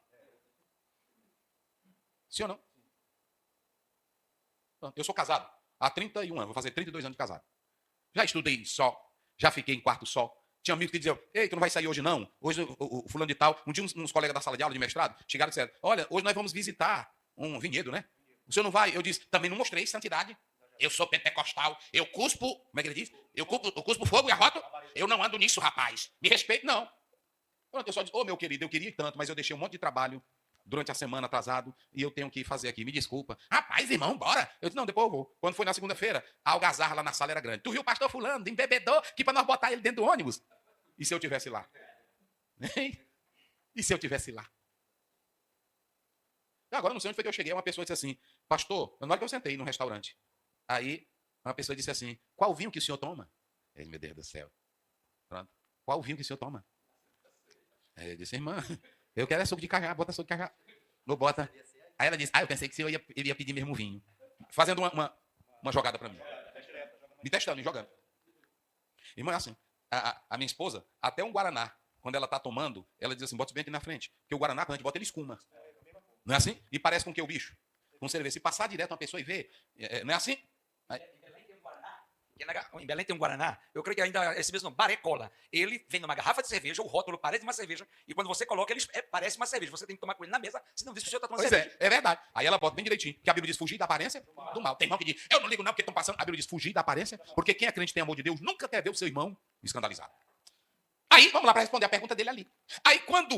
Sim ou não? Eu sou casado há 31 anos, vou fazer 32 anos de casado. Já estudei só, já fiquei em quarto só. Tinha amigos que diziam, ei, tu não vai sair hoje não? Hoje o fulano de tal, um dia uns colegas da sala de aula de mestrado chegaram e disseram, olha, hoje nós vamos visitar um vinhedo, né? O senhor não vai? Eu disse, também não mostrei santidade. Eu sou pentecostal, eu cuspo, como é que ele diz? Eu cuspo fogo e arroto. Eu não ando nisso, rapaz. Me respeite, não. Pronto, eu só disse, meu querido, eu queria tanto, mas eu deixei um monte de trabalho durante a semana atrasado e eu tenho que fazer aqui. Me desculpa. Rapaz, irmão, bora. Eu disse, não, depois eu vou. Quando foi na segunda-feira, a algazarra lá na sala era grande. Tu viu o pastor fulano, embebedou, que para nós botar ele dentro do ônibus? E se eu tivesse lá? E se eu tivesse lá? Agora, não sei onde foi que eu cheguei, uma pessoa disse assim, pastor, na hora que eu sentei no restaurante, aí uma pessoa disse assim, qual vinho que o senhor toma? Ele, meu Deus do céu. Pronto. Qual vinho que o senhor toma? Aí eu disse, irmã, eu quero suco de cajá, bota suco de cajá. Não bota. Aí ela disse, eu pensei que você ia pedir mesmo vinho. Fazendo uma jogada para mim. Me testando, me jogando. Irmã, é assim, a minha esposa, até um Guaraná, quando ela está tomando, ela diz assim, bota bem aqui na frente. Porque o Guaraná, quando a gente bota, ele escuma. Não é assim? E parece com o que o bicho? Com cerveja. Se passar direto uma pessoa e ver, não é assim? Aí... Em Belém tem um Guaraná, eu creio que ainda é esse mesmo nome, Barecola. Ele vem numa garrafa de cerveja, o rótulo parece uma cerveja, e quando você coloca, ele parece uma cerveja. Você tem que tomar com ele na mesa, senão diz que o senhor está tomando cerveja. É verdade. Aí ela bota bem direitinho, que a Bíblia diz fugir da aparência do mal. Tem irmão que diz, eu não ligo não, porque estão passando. A Bíblia diz fugir da aparência, porque quem é crente tem amor de Deus nunca quer ver o seu irmão escandalizado. Aí, vamos lá para responder a pergunta dele ali. Aí, quando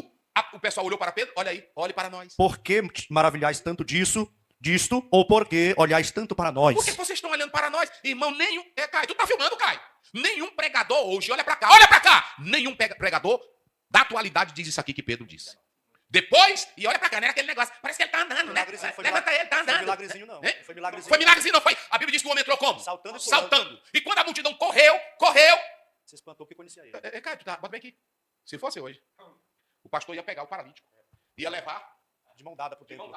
O pessoal olhou para Pedro, olha aí, olhe para nós. Por que maravilhais tanto disto, ou por que olhais tanto para nós? Por que vocês estão olhando para nós? Irmão, nenhum... Caio, tu tá filmando, Caio? Nenhum pregador hoje, olha para cá. Nenhum pregador da atualidade diz isso aqui que Pedro disse. Depois, e olha para cá, né? Aquele negócio, parece que ele tá andando, né? Levanta ele, tá andando. Foi milagrezinho não. Foi milagrezinho. Foi milagrezinho, não foi? A Bíblia diz que o homem entrou como? Saltando. E quando a multidão correu. Você espantou porque conhecia ele. Caio, bota bem aqui. Se fosse hoje, o pastor ia pegar o paralítico. Ia levar De mão dada pro templo.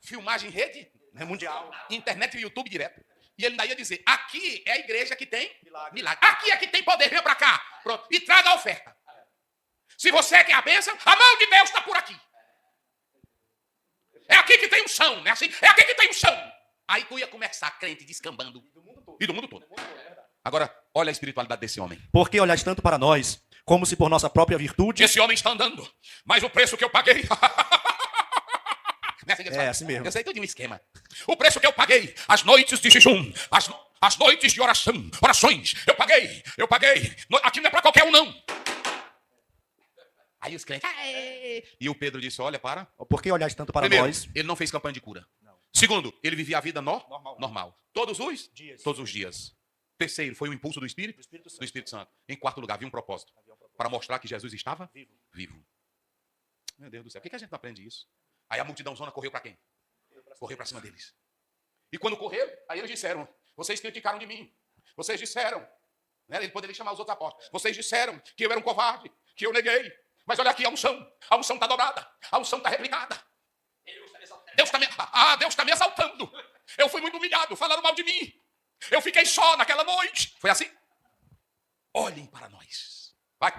Filmagem em rede, É mundial. internet e YouTube direto. E ele ainda ia dizer, aqui é a igreja que tem Milagre. Aqui é que tem poder, vem pra cá. Pronto. E traga a oferta. Se você quer a bênção, a mão de Deus está por aqui. É aqui que tem um chão, né? Assim, é aqui que tem um chão. Aí tu ia começar, crente descambando. E do mundo todo. Agora, olha a espiritualidade desse homem. Por que olhais tanto para nós, como se por nossa própria virtude... Esse homem está andando, mas o preço que eu paguei... É assim mesmo. Eu sei tudo de um esquema. O preço que eu paguei, as noites de jejum, as noites de orações, eu paguei. Aqui não é para qualquer um, não. Aí os crentes... E o Pedro disse, olha, para... Por que olhais tanto para Primeiro, nós? ele não fez campanha de cura. Não. Segundo, ele vivia a vida normal. Todos os Dias. dias. Terceiro, foi o impulso do Espírito? Do Espírito Santo. Em quarto lugar, havia um propósito. Para mostrar que Jesus estava vivo. Meu Deus do céu, por que a gente não aprende isso? Aí a multidãozona correu para quem? Correu para cima deles. E quando correram, aí eles disseram, vocês criticaram de mim. Vocês disseram, né, ele poderia chamar os outros apóstolos. Vocês disseram que eu era um covarde, que eu neguei. Mas olha aqui, a unção está dobrada, a unção está replicada. Deus está me exaltando. Eu fui muito humilhado, falaram mal de mim. Eu fiquei só naquela noite. Foi assim? Olhem para nós. Vai.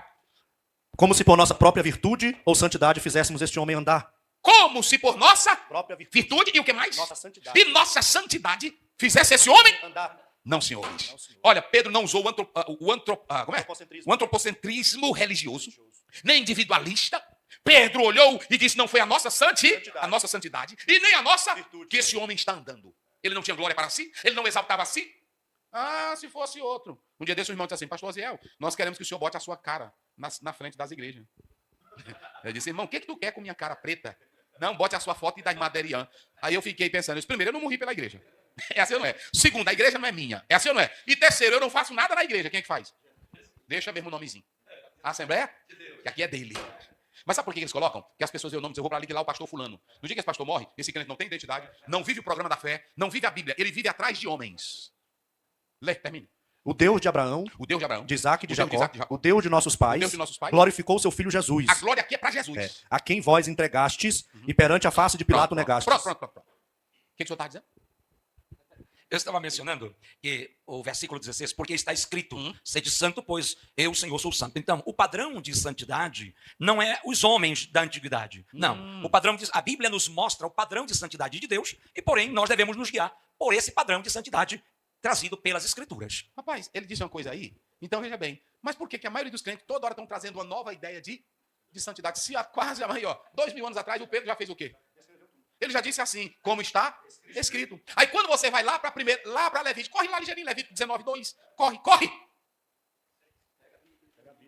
Como se por nossa própria virtude ou santidade fizéssemos este homem andar. Como se por nossa Própria virtude e o que mais? Nossa santidade. E nossa santidade fizesse esse homem? Andar. Não, senhores. Não, senhor. Olha, Pedro não usou o Antropocentrismo. antropocentrismo religioso, nem individualista. Pedro olhou e disse, não foi a nossa santidade e nem a nossa Virtude. que esse homem está andando. Ele não tinha glória para si, ele não exaltava a si. Ah, se fosse outro. Um dia desse o irmão disse assim, pastor Aziel, nós queremos que o senhor bote a sua cara na frente das igrejas. Eu disse, irmão, o que tu quer com minha cara preta? Não, bote a sua foto e da irmã Derian. Aí eu fiquei pensando, primeiro, eu não morri pela igreja. É assim ou não é? Segundo, a igreja não é minha. É assim ou não é? E terceiro, eu não faço nada na igreja. Quem é que faz? Deixa mesmo o nomezinho. A Assembleia? Que aqui é dele. Mas sabe por que eles colocam? Que as pessoas dizem o nome, eu vou para ali que lá o pastor fulano. No dia que esse pastor morre, esse crente não tem identidade, não vive o programa da fé, não vive a Bíblia, ele vive atrás de homens. Lê, termine. O Deus de Abraão, O Deus de Abraão, de Isaac e de O Deus de Jacó, Isaac e de Jacó. o Deus de nossos pais, O Deus de nossos pais. glorificou seu filho Jesus, a glória aqui é para Jesus. a quem vós entregastes e perante a face de Pilato negastes. Pronto. O que o senhor está dizendo? Eu estava mencionando que o versículo 16, porque está escrito, sede santo, pois eu, Senhor, sou santo. Então, o padrão de santidade não é os homens da antiguidade. Não. O padrão a Bíblia nos mostra o padrão de santidade de Deus, e porém nós devemos nos guiar por esse padrão de santidade trazido pelas Escrituras. Rapaz, ele disse uma coisa aí, então veja bem, mas por que a maioria dos crentes toda hora estão trazendo uma nova ideia de santidade? Se há quase a maior, 2000 anos atrás, o Pedro já fez o quê? Ele já disse assim, como está escrito. Aí quando você vai lá para Levítico, corre lá ligeirinho, Levítico 19:2, corre.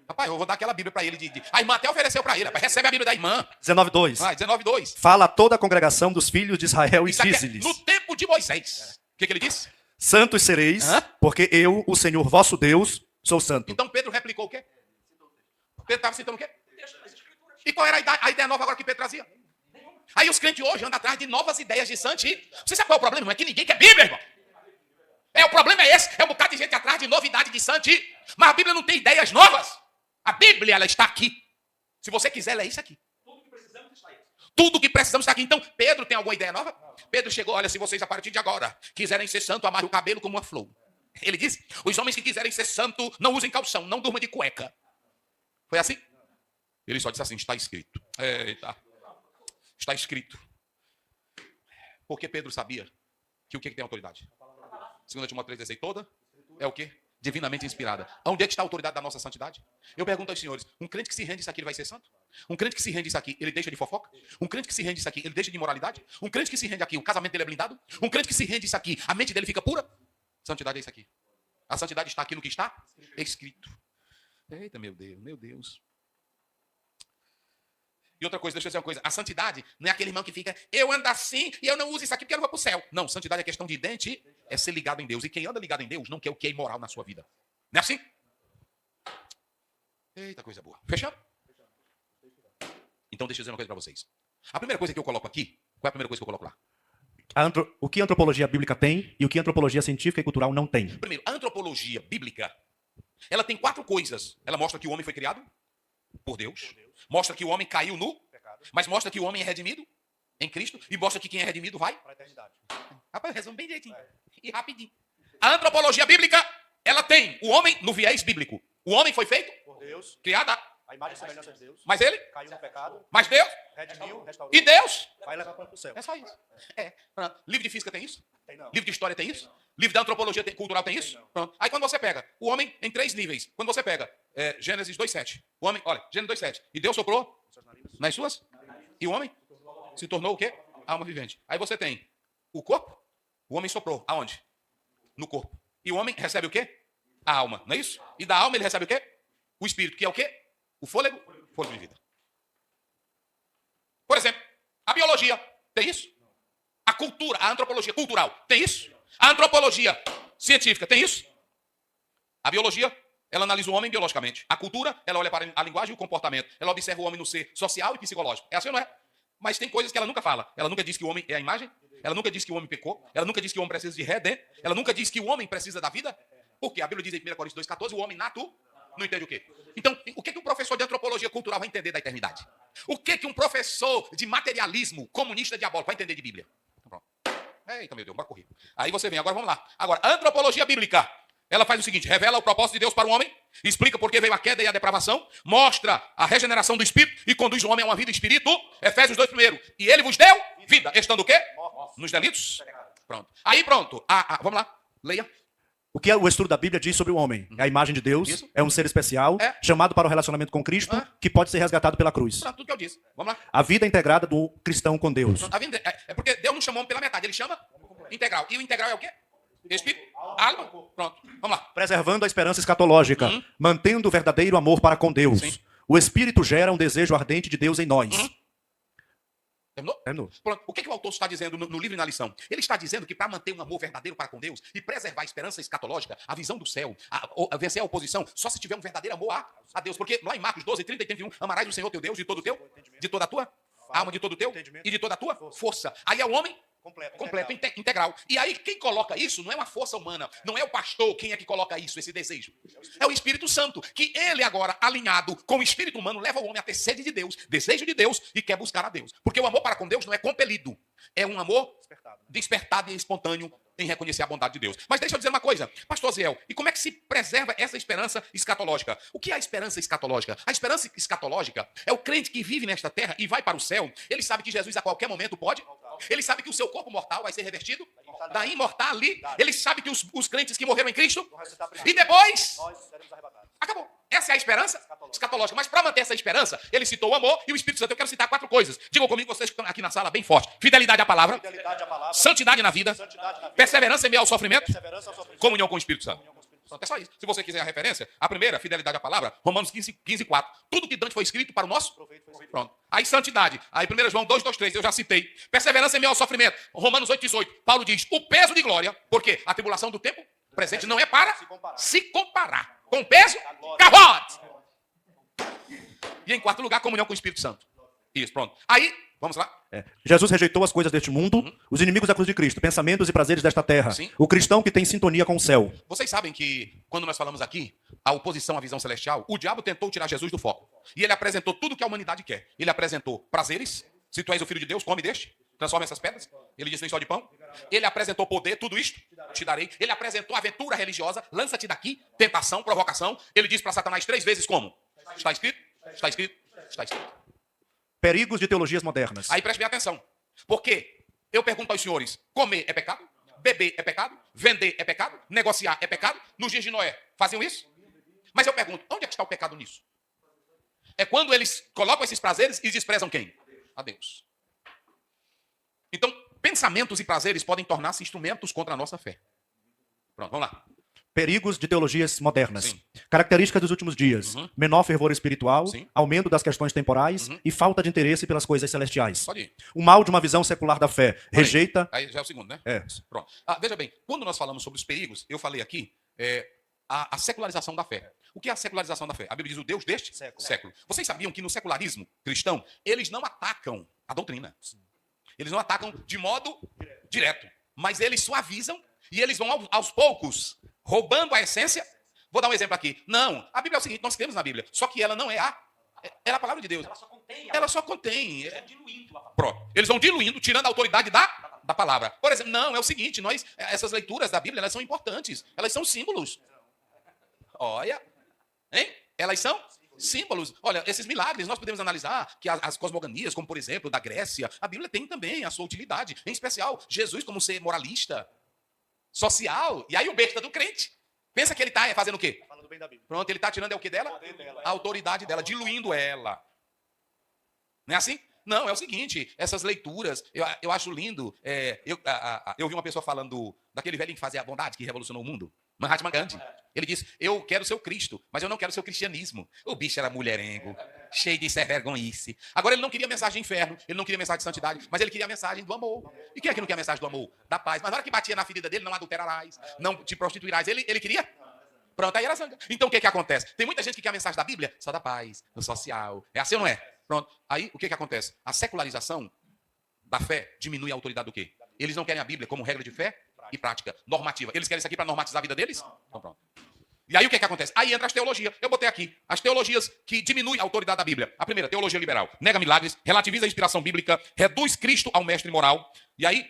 Rapaz, eu vou dar aquela Bíblia para ele. A irmã até ofereceu para ele, rapaz, recebe a Bíblia da irmã. 19:2. Vai, 19:2. Fala a toda a congregação dos filhos de Israel e Isso aqui é dize-lhes: no tempo de Moisés. O que ele disse? Santos sereis, porque eu, o Senhor vosso Deus, sou santo. Então Pedro replicou o quê? Pedro estava citando o quê? E qual era a ideia nova agora que Pedro trazia? Aí os crentes hoje andam atrás de novas ideias de santidade. Você sabe qual é o problema? Não é que ninguém quer Bíblia, irmão. O problema é esse. É um bocado de gente atrás de novidade de santidade. Mas a Bíblia não tem ideias novas. A Bíblia, ela está aqui. Se você quiser, ela é isso aqui. Tudo que precisamos está aqui. Então, Pedro tem alguma ideia nova? Pedro chegou, olha, se vocês a partir de agora quiserem ser santo, amarre o cabelo como uma flor. Ele disse, os homens que quiserem ser santo, não usem calção, não durmam de cueca. Foi assim? Ele só disse assim, está escrito. Eita. Está escrito. Porque Pedro sabia que o que tem autoridade? 2 Timóteo 3,16, toda é o quê? Divinamente inspirada. Onde é que está a autoridade da nossa santidade? Eu pergunto aos senhores, um crente que se rende isso aqui, ele vai ser santo? Um crente que se rende isso aqui, ele deixa de fofoca? Um crente que se rende isso aqui, ele deixa de imoralidade? Um crente que se rende aqui, o casamento dele é blindado? Um crente que se rende isso aqui, a mente dele fica pura? Santidade é isso aqui. A santidade está aqui no que está escrito. Eita, meu Deus. E outra coisa, deixa eu dizer uma coisa. A santidade não é aquele irmão que fica, eu ando assim e eu não uso isso aqui porque eu não vou para o céu. Não, santidade é questão de identidade, é ser ligado em Deus. E quem anda ligado em Deus não quer o que é imoral na sua vida. Não é assim? Eita, coisa boa. Fechado? Então deixa eu dizer uma coisa para vocês. A primeira coisa que eu coloco aqui, qual é a primeira coisa que eu coloco lá? O que a antropologia bíblica tem e o que a antropologia científica e cultural não tem. Primeiro, a antropologia bíblica, ela tem 4 coisas. Ela mostra que o homem foi criado por Deus. Mostra que o homem caiu no, mas mostra que o homem é redimido em Cristo. E mostra que quem é redimido vai para a eternidade. Rapaz, resume bem direitinho. E rapidinho. A antropologia bíblica, ela tem o homem no viés bíblico. O homem foi feito Por Deus, criado a imagem e semelhança de Deus, mas ele, caiu no pecado, mas Deus, redimiu, restaurou, e Deus. vai levar para o céu. É só isso. Pronto. Livro de física tem isso? Tem não. Livro de história tem isso? Livro da antropologia cultural tem isso? Pronto. Aí quando você pega o homem em 3 níveis, quando você pega Gênesis 2:7, o homem, olha, Gênesis 2:7, e Deus soprou nas suas, e o homem se tornou o quê? Alma vivente. Aí você tem o corpo, o homem soprou, aonde? No corpo. E o homem recebe o quê? A alma, não é isso? E da alma ele recebe o quê? O espírito, que é o quê? O fôlego de vida. Por exemplo, a biologia tem isso? A cultura, a antropologia cultural tem isso? A antropologia científica tem isso? A biologia, ela analisa o homem biologicamente. A cultura, ela olha para a linguagem e o comportamento. Ela observa o homem no ser social e psicológico. É assim ou não é? Mas tem coisas que ela nunca fala. Ela nunca diz que o homem é a imagem. Ela nunca diz que o homem pecou. Ela nunca diz que o homem precisa de redenção. Ela nunca diz que o homem precisa da vida. Porque a Bíblia diz em 1 Coríntios 2:14, o homem nato não entende o quê? Então, o que um professor de antropologia cultural vai entender da eternidade? O que um professor de materialismo comunista diabólico vai entender de Bíblia? Pronto. Eita, meu Deus, bora correr. Aí você vem, agora vamos lá. Agora, a antropologia bíblica, ela faz o seguinte, revela o propósito de Deus para o homem, explica por que veio a queda e a depravação, mostra a regeneração do espírito e conduz o homem a uma vida espírito, Efésios 2:1. E ele vos deu vida, estando o quê? Nos delitos? Pronto. Aí pronto, vamos lá, leia. O que o estudo da Bíblia diz sobre o homem? É a imagem de Deus, Isso. é um ser especial, chamado para o relacionamento com Cristo, que pode ser resgatado pela cruz. Pronto, tudo que eu disse. Vamos lá. A vida integrada do cristão com Deus. É porque Deus não chamou pela metade, ele chama integral. E o integral é o quê? Espírito, alma. Pronto, vamos lá. Preservando a esperança escatológica, mantendo o verdadeiro amor para com Deus. Sim. O Espírito gera um desejo ardente de Deus em nós. Terminou? Pronto. O que o autor está dizendo no livro e na lição? Ele está dizendo que para manter um amor verdadeiro para com Deus e preservar a esperança escatológica, a visão do céu, vencer a oposição, só se tiver um verdadeiro amor a Deus. Porque lá em Marcos 12, 30 e 31, amarás o Senhor teu Deus de todo o teu, de toda a tua alma, de todo o teu e de toda a tua força. Aí é o homem completo, integral. E aí quem coloca isso não é uma força humana, não é o pastor quem é que coloca isso, esse desejo. É o Espírito Santo, que ele agora, alinhado com o espírito humano, leva o homem a ter sede de Deus, desejo de Deus e quer buscar a Deus. Porque o amor para com Deus não é compelido, é um amor despertado e espontâneo em reconhecer a bondade de Deus. Mas deixa eu dizer uma coisa, pastor Ziel, e como é que se preserva essa esperança escatológica? O que é a esperança escatológica? A esperança escatológica é o crente que vive nesta terra e vai para o céu. Ele sabe que Jesus a qualquer momento pode. Ele sabe que o seu corpo mortal vai ser revertido da imortalidade. Ele sabe que os crentes que morreram em Cristo e depois acabou. Essa é a esperança escatológica. Mas para manter essa esperança, ele citou o amor e o Espírito Santo. Eu quero citar 4 coisas. Digam comigo, vocês que estão aqui na sala, bem forte. Fidelidade à palavra, santidade na vida, perseverança em meio ao sofrimento, comunhão com o Espírito Santo. Pronto, é só isso. Se você quiser a referência, a primeira, fidelidade à palavra, Romanos 15:4. Tudo que Dante foi escrito para o nosso. Pronto. Aí santidade. Aí 1 João 2:3, eu já citei. Perseverança em meio ao sofrimento. Romanos 8:18. Paulo diz, o peso de glória, porque a tribulação do tempo presente não é para se comparar com o peso carrote. E em 4º lugar, comunhão com o Espírito Santo. Isso, pronto. Aí, vamos lá. Jesus rejeitou as coisas deste mundo, os inimigos da cruz de Cristo, pensamentos e prazeres desta terra. Sim. O cristão que tem sintonia com o céu. Vocês sabem que, quando nós falamos aqui, a oposição à visão celestial, o diabo tentou tirar Jesus do foco. E ele apresentou tudo que a humanidade quer. Ele apresentou prazeres. Se tu és o filho de Deus, come deste. Transforma essas pedras. Ele disse nem só de pão. Ele apresentou poder, tudo isto te darei. Ele apresentou aventura religiosa, lança-te daqui, tentação, provocação. Ele disse para Satanás 3 vezes como? Está escrito, está escrito, está escrito. Perigos de teologias modernas. Aí preste bem atenção. Porque eu pergunto aos senhores, comer é pecado? Beber é pecado? Vender é pecado? Negociar é pecado? Nos dias de Noé, faziam isso? Mas eu pergunto, onde é que está o pecado nisso? É quando eles colocam esses prazeres e desprezam quem? A Deus. Então, pensamentos e prazeres podem tornar-se instrumentos contra a nossa fé. Pronto, vamos lá. Perigos de teologias modernas. Sim. Características dos últimos dias. Menor fervor espiritual, Sim. aumento das questões temporais e falta de interesse pelas coisas celestiais. Pode ir. O mal de uma visão secular da fé. Aí. Rejeita... Aí já é o segundo, né? É. Pronto. Veja bem, quando nós falamos sobre os perigos, eu falei aqui a secularização da fé. O que é a secularização da fé? A Bíblia diz o Deus deste século. Vocês sabiam que no secularismo cristão, eles não atacam a doutrina. Eles não atacam de modo direto. Mas eles suavizam e eles vão aos poucos roubando a essência. Vou dar um exemplo aqui. Não, a Bíblia é o seguinte, nós cremos na Bíblia, só que ela não é a palavra de Deus. Ela só contém. Pronto. Eles vão diluindo, tirando a autoridade da palavra. Por exemplo, não, é o seguinte, essas leituras da Bíblia, elas são importantes. Elas são símbolos. Olha, hein? Elas são símbolos. Olha, esses milagres, nós podemos analisar que as cosmogonias, como por exemplo, da Grécia, a Bíblia tem também a sua utilidade. Em especial, Jesus como ser moralista, social. E aí o besta do crente pensa que ele está fazendo o quê? Falando bem da Bíblia. Pronto, ele está tirando o quê dela? A autoridade dela, diluindo ela. Não é assim? Não, é o seguinte, essas leituras, eu acho lindo. Eu vi uma pessoa falando daquele velho que fazia a bondade, que revolucionou o mundo. Mahatma Gandhi. Ele disse, eu quero ser o Cristo, mas eu não quero ser o cristianismo. O bicho era mulherengo, cheio de vergonhice. Agora ele não queria mensagem de inferno, ele não queria mensagem de santidade, mas ele queria a mensagem do amor. E quem é que não quer a mensagem do amor? Da paz. Mas na hora que batia na ferida dele, não adulterarás, não te prostituirás. Ele queria? Pronto, aí era zanga. Então o que acontece? Tem muita gente que quer a mensagem da Bíblia, só da paz, do social. É assim ou não é? Pronto. Aí o que acontece? A secularização da fé diminui a autoridade do quê? Eles não querem a Bíblia como regra de fé e prática normativa. Eles querem isso aqui para normatizar a vida deles? Então pronto. E aí o que acontece? Aí entra as teologias. Eu botei aqui as teologias que diminuem a autoridade da Bíblia. A primeira, teologia liberal. Nega milagres, relativiza a inspiração bíblica, reduz Cristo ao mestre moral. E aí,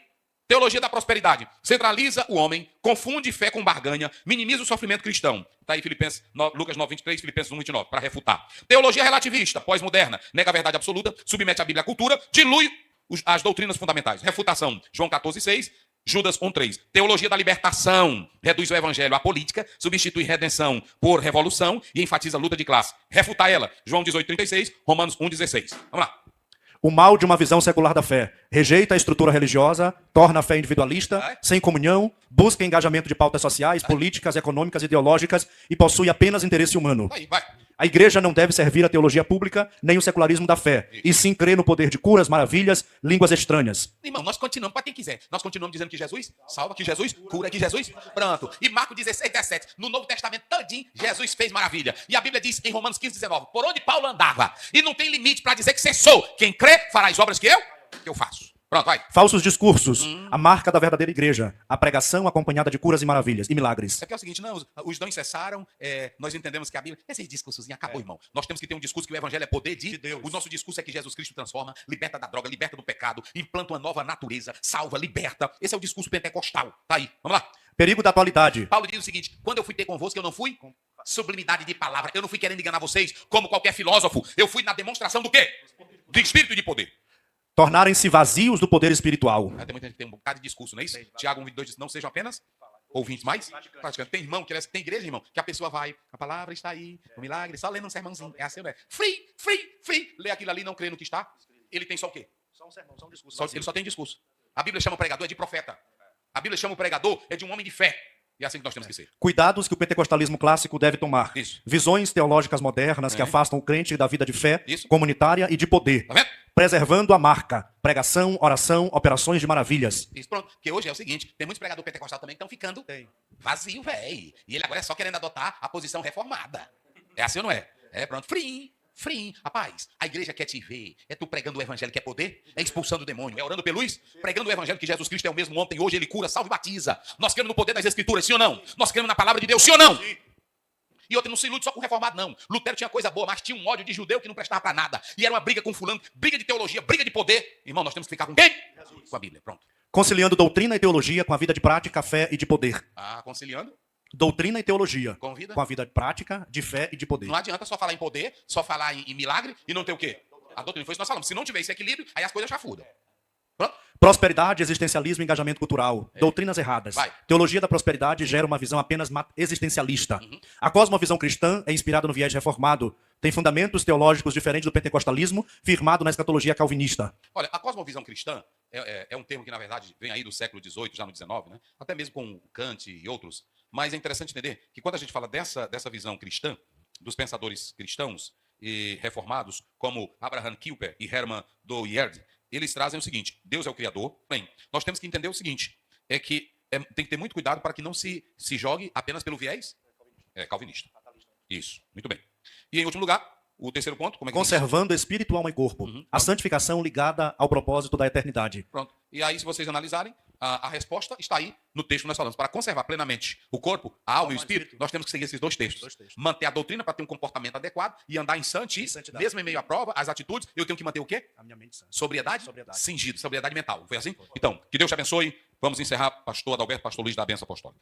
teologia da prosperidade. Centraliza o homem, confunde fé com barganha, minimiza o sofrimento cristão. Está aí Lucas 9:23, Filipenses 1:29, para refutar. Teologia relativista, pós-moderna. Nega a verdade absoluta, submete a Bíblia à cultura, dilui as doutrinas fundamentais. Refutação, João 14:6. Judas 1:3. Teologia da libertação. Reduz o evangelho à política, substitui redenção por revolução e enfatiza a luta de classe. Refutar ela. João 18:36, Romanos 1:16. Vamos lá. O mal de uma visão secular da fé. Rejeita a estrutura religiosa, torna a fé individualista, sem comunhão, busca engajamento de pautas sociais, políticas, econômicas, ideológicas e possui apenas interesse humano. Aí, vai. A igreja não deve servir a teologia pública nem o secularismo da fé, e sim crer no poder de curas, maravilhas, línguas estranhas. Irmão, nós continuamos, para quem quiser, nós continuamos dizendo que Jesus salva, que Jesus cura, que Jesus... Pronto. E Marcos 16:17, no Novo Testamento todinho, Jesus fez maravilha. E a Bíblia diz em Romanos 15:19, por onde Paulo andava, e não tem limite para dizer que cessou. Quem crê, fará as obras que eu faço. Pronto, vai. Falsos discursos, a marca da verdadeira igreja, a pregação acompanhada de curas e maravilhas e milagres. É porque é o seguinte, não, os dons cessaram, nós entendemos que a Bíblia... Esses discursos acabou, irmão. Nós temos que ter um discurso que o evangelho é poder de Deus. O nosso discurso é que Jesus Cristo transforma, liberta da droga, liberta do pecado, implanta uma nova natureza, salva, liberta. Esse é o discurso pentecostal. Tá aí, vamos lá. Perigo da atualidade. Paulo diz o seguinte, quando eu fui ter convosco, eu não fui sublimidade de palavra, eu não fui querendo enganar vocês como qualquer filósofo, eu fui na demonstração do quê? De espírito e de poder. Tornarem-se vazios do poder espiritual. Tem muita gente que tem um bocado de discurso, não é isso? Tiago 1:22 diz, não sejam apenas ouvintes, mais praticantes. Tem irmão, tem igreja, irmão, que a pessoa vai, a palavra está aí, o milagre, só lendo um sermãozinho. É assim, não é? Free, lê aquilo ali, não crê no que está. Ele tem só o quê? Só um sermão, só um discurso. Ele só tem discurso. A Bíblia chama o pregador de profeta. A Bíblia chama o pregador de um homem de fé. E é assim que nós temos que ser. Cuidados que o pentecostalismo clássico deve tomar. Isso. Visões teológicas modernas que afastam o crente da vida de fé, Isso. comunitária e de poder. Tá vendo? Preservando a marca. Pregação, oração, operações de maravilhas. Isso, pronto. Porque hoje é o seguinte, tem muitos pregadores pentecostais também que estão ficando vazio, velho. E ele agora é só querendo adotar a posição reformada. É assim ou não é? É, pronto. Free. Rapaz, a igreja quer te ver. É tu pregando o evangelho que é poder? É expulsando o demônio? É orando pela luz? Pregando o evangelho que Jesus Cristo é o mesmo ontem, hoje, ele cura, salva e batiza. Nós queremos no poder das escrituras, sim ou não? Nós queremos na palavra de Deus, sim ou não? Sim. E outro, não se ilude só com o reformado, não. Lutero tinha coisa boa, mas tinha um ódio de judeu que não prestava para nada. E era uma briga com fulano, briga de teologia, briga de poder. Irmão, nós temos que ficar com quem? Jesus. Com a Bíblia, pronto. Conciliando doutrina e teologia com a vida de prática, fé e de poder. Conciliando? Doutrina e teologia. Com vida? Com a vida de prática, de fé e de poder. Não adianta só falar em poder, só falar em milagre e não ter o quê? A doutrina. Foi isso que nós falamos. Se não tiver esse equilíbrio, aí as coisas chafurdam. Pronto? Prosperidade, existencialismo e engajamento cultural. Doutrinas erradas. Vai. Teologia da prosperidade gera uma visão apenas existencialista. A cosmovisão cristã é inspirada no viés reformado. Tem fundamentos teológicos diferentes do pentecostalismo, firmado na escatologia calvinista. Olha, a cosmovisão cristã é um termo que, na verdade, vem aí do século XVIII, já no XIX, né? Até mesmo com Kant e outros. Mas é interessante entender que quando a gente fala dessa visão cristã, dos pensadores cristãos e reformados, como Abraham Kuyper e Hermann Doyerd, eles trazem o seguinte: Deus é o Criador. Bem, nós temos que entender o seguinte, é que tem que ter muito cuidado para que não se jogue apenas pelo viés calvinista. Isso, muito bem. E em último lugar, o terceiro ponto, como é que conservando espírito, alma e corpo. A santificação ligada ao propósito da eternidade. Pronto. E aí, se vocês analisarem, a resposta está aí no texto que nós falamos. Para conservar plenamente o corpo, a alma e o espírito, nós temos que seguir esses dois textos. Manter a doutrina para ter um comportamento adequado e andar em santidade. Mesmo em meio à prova, as atitudes, eu tenho que manter o quê? A minha mente santa. Sobriedade. Cingido, sobriedade mental. Foi assim? Então, que Deus te abençoe. Vamos encerrar, pastor Adalberto, pastor Luiz da Benção Apostólica.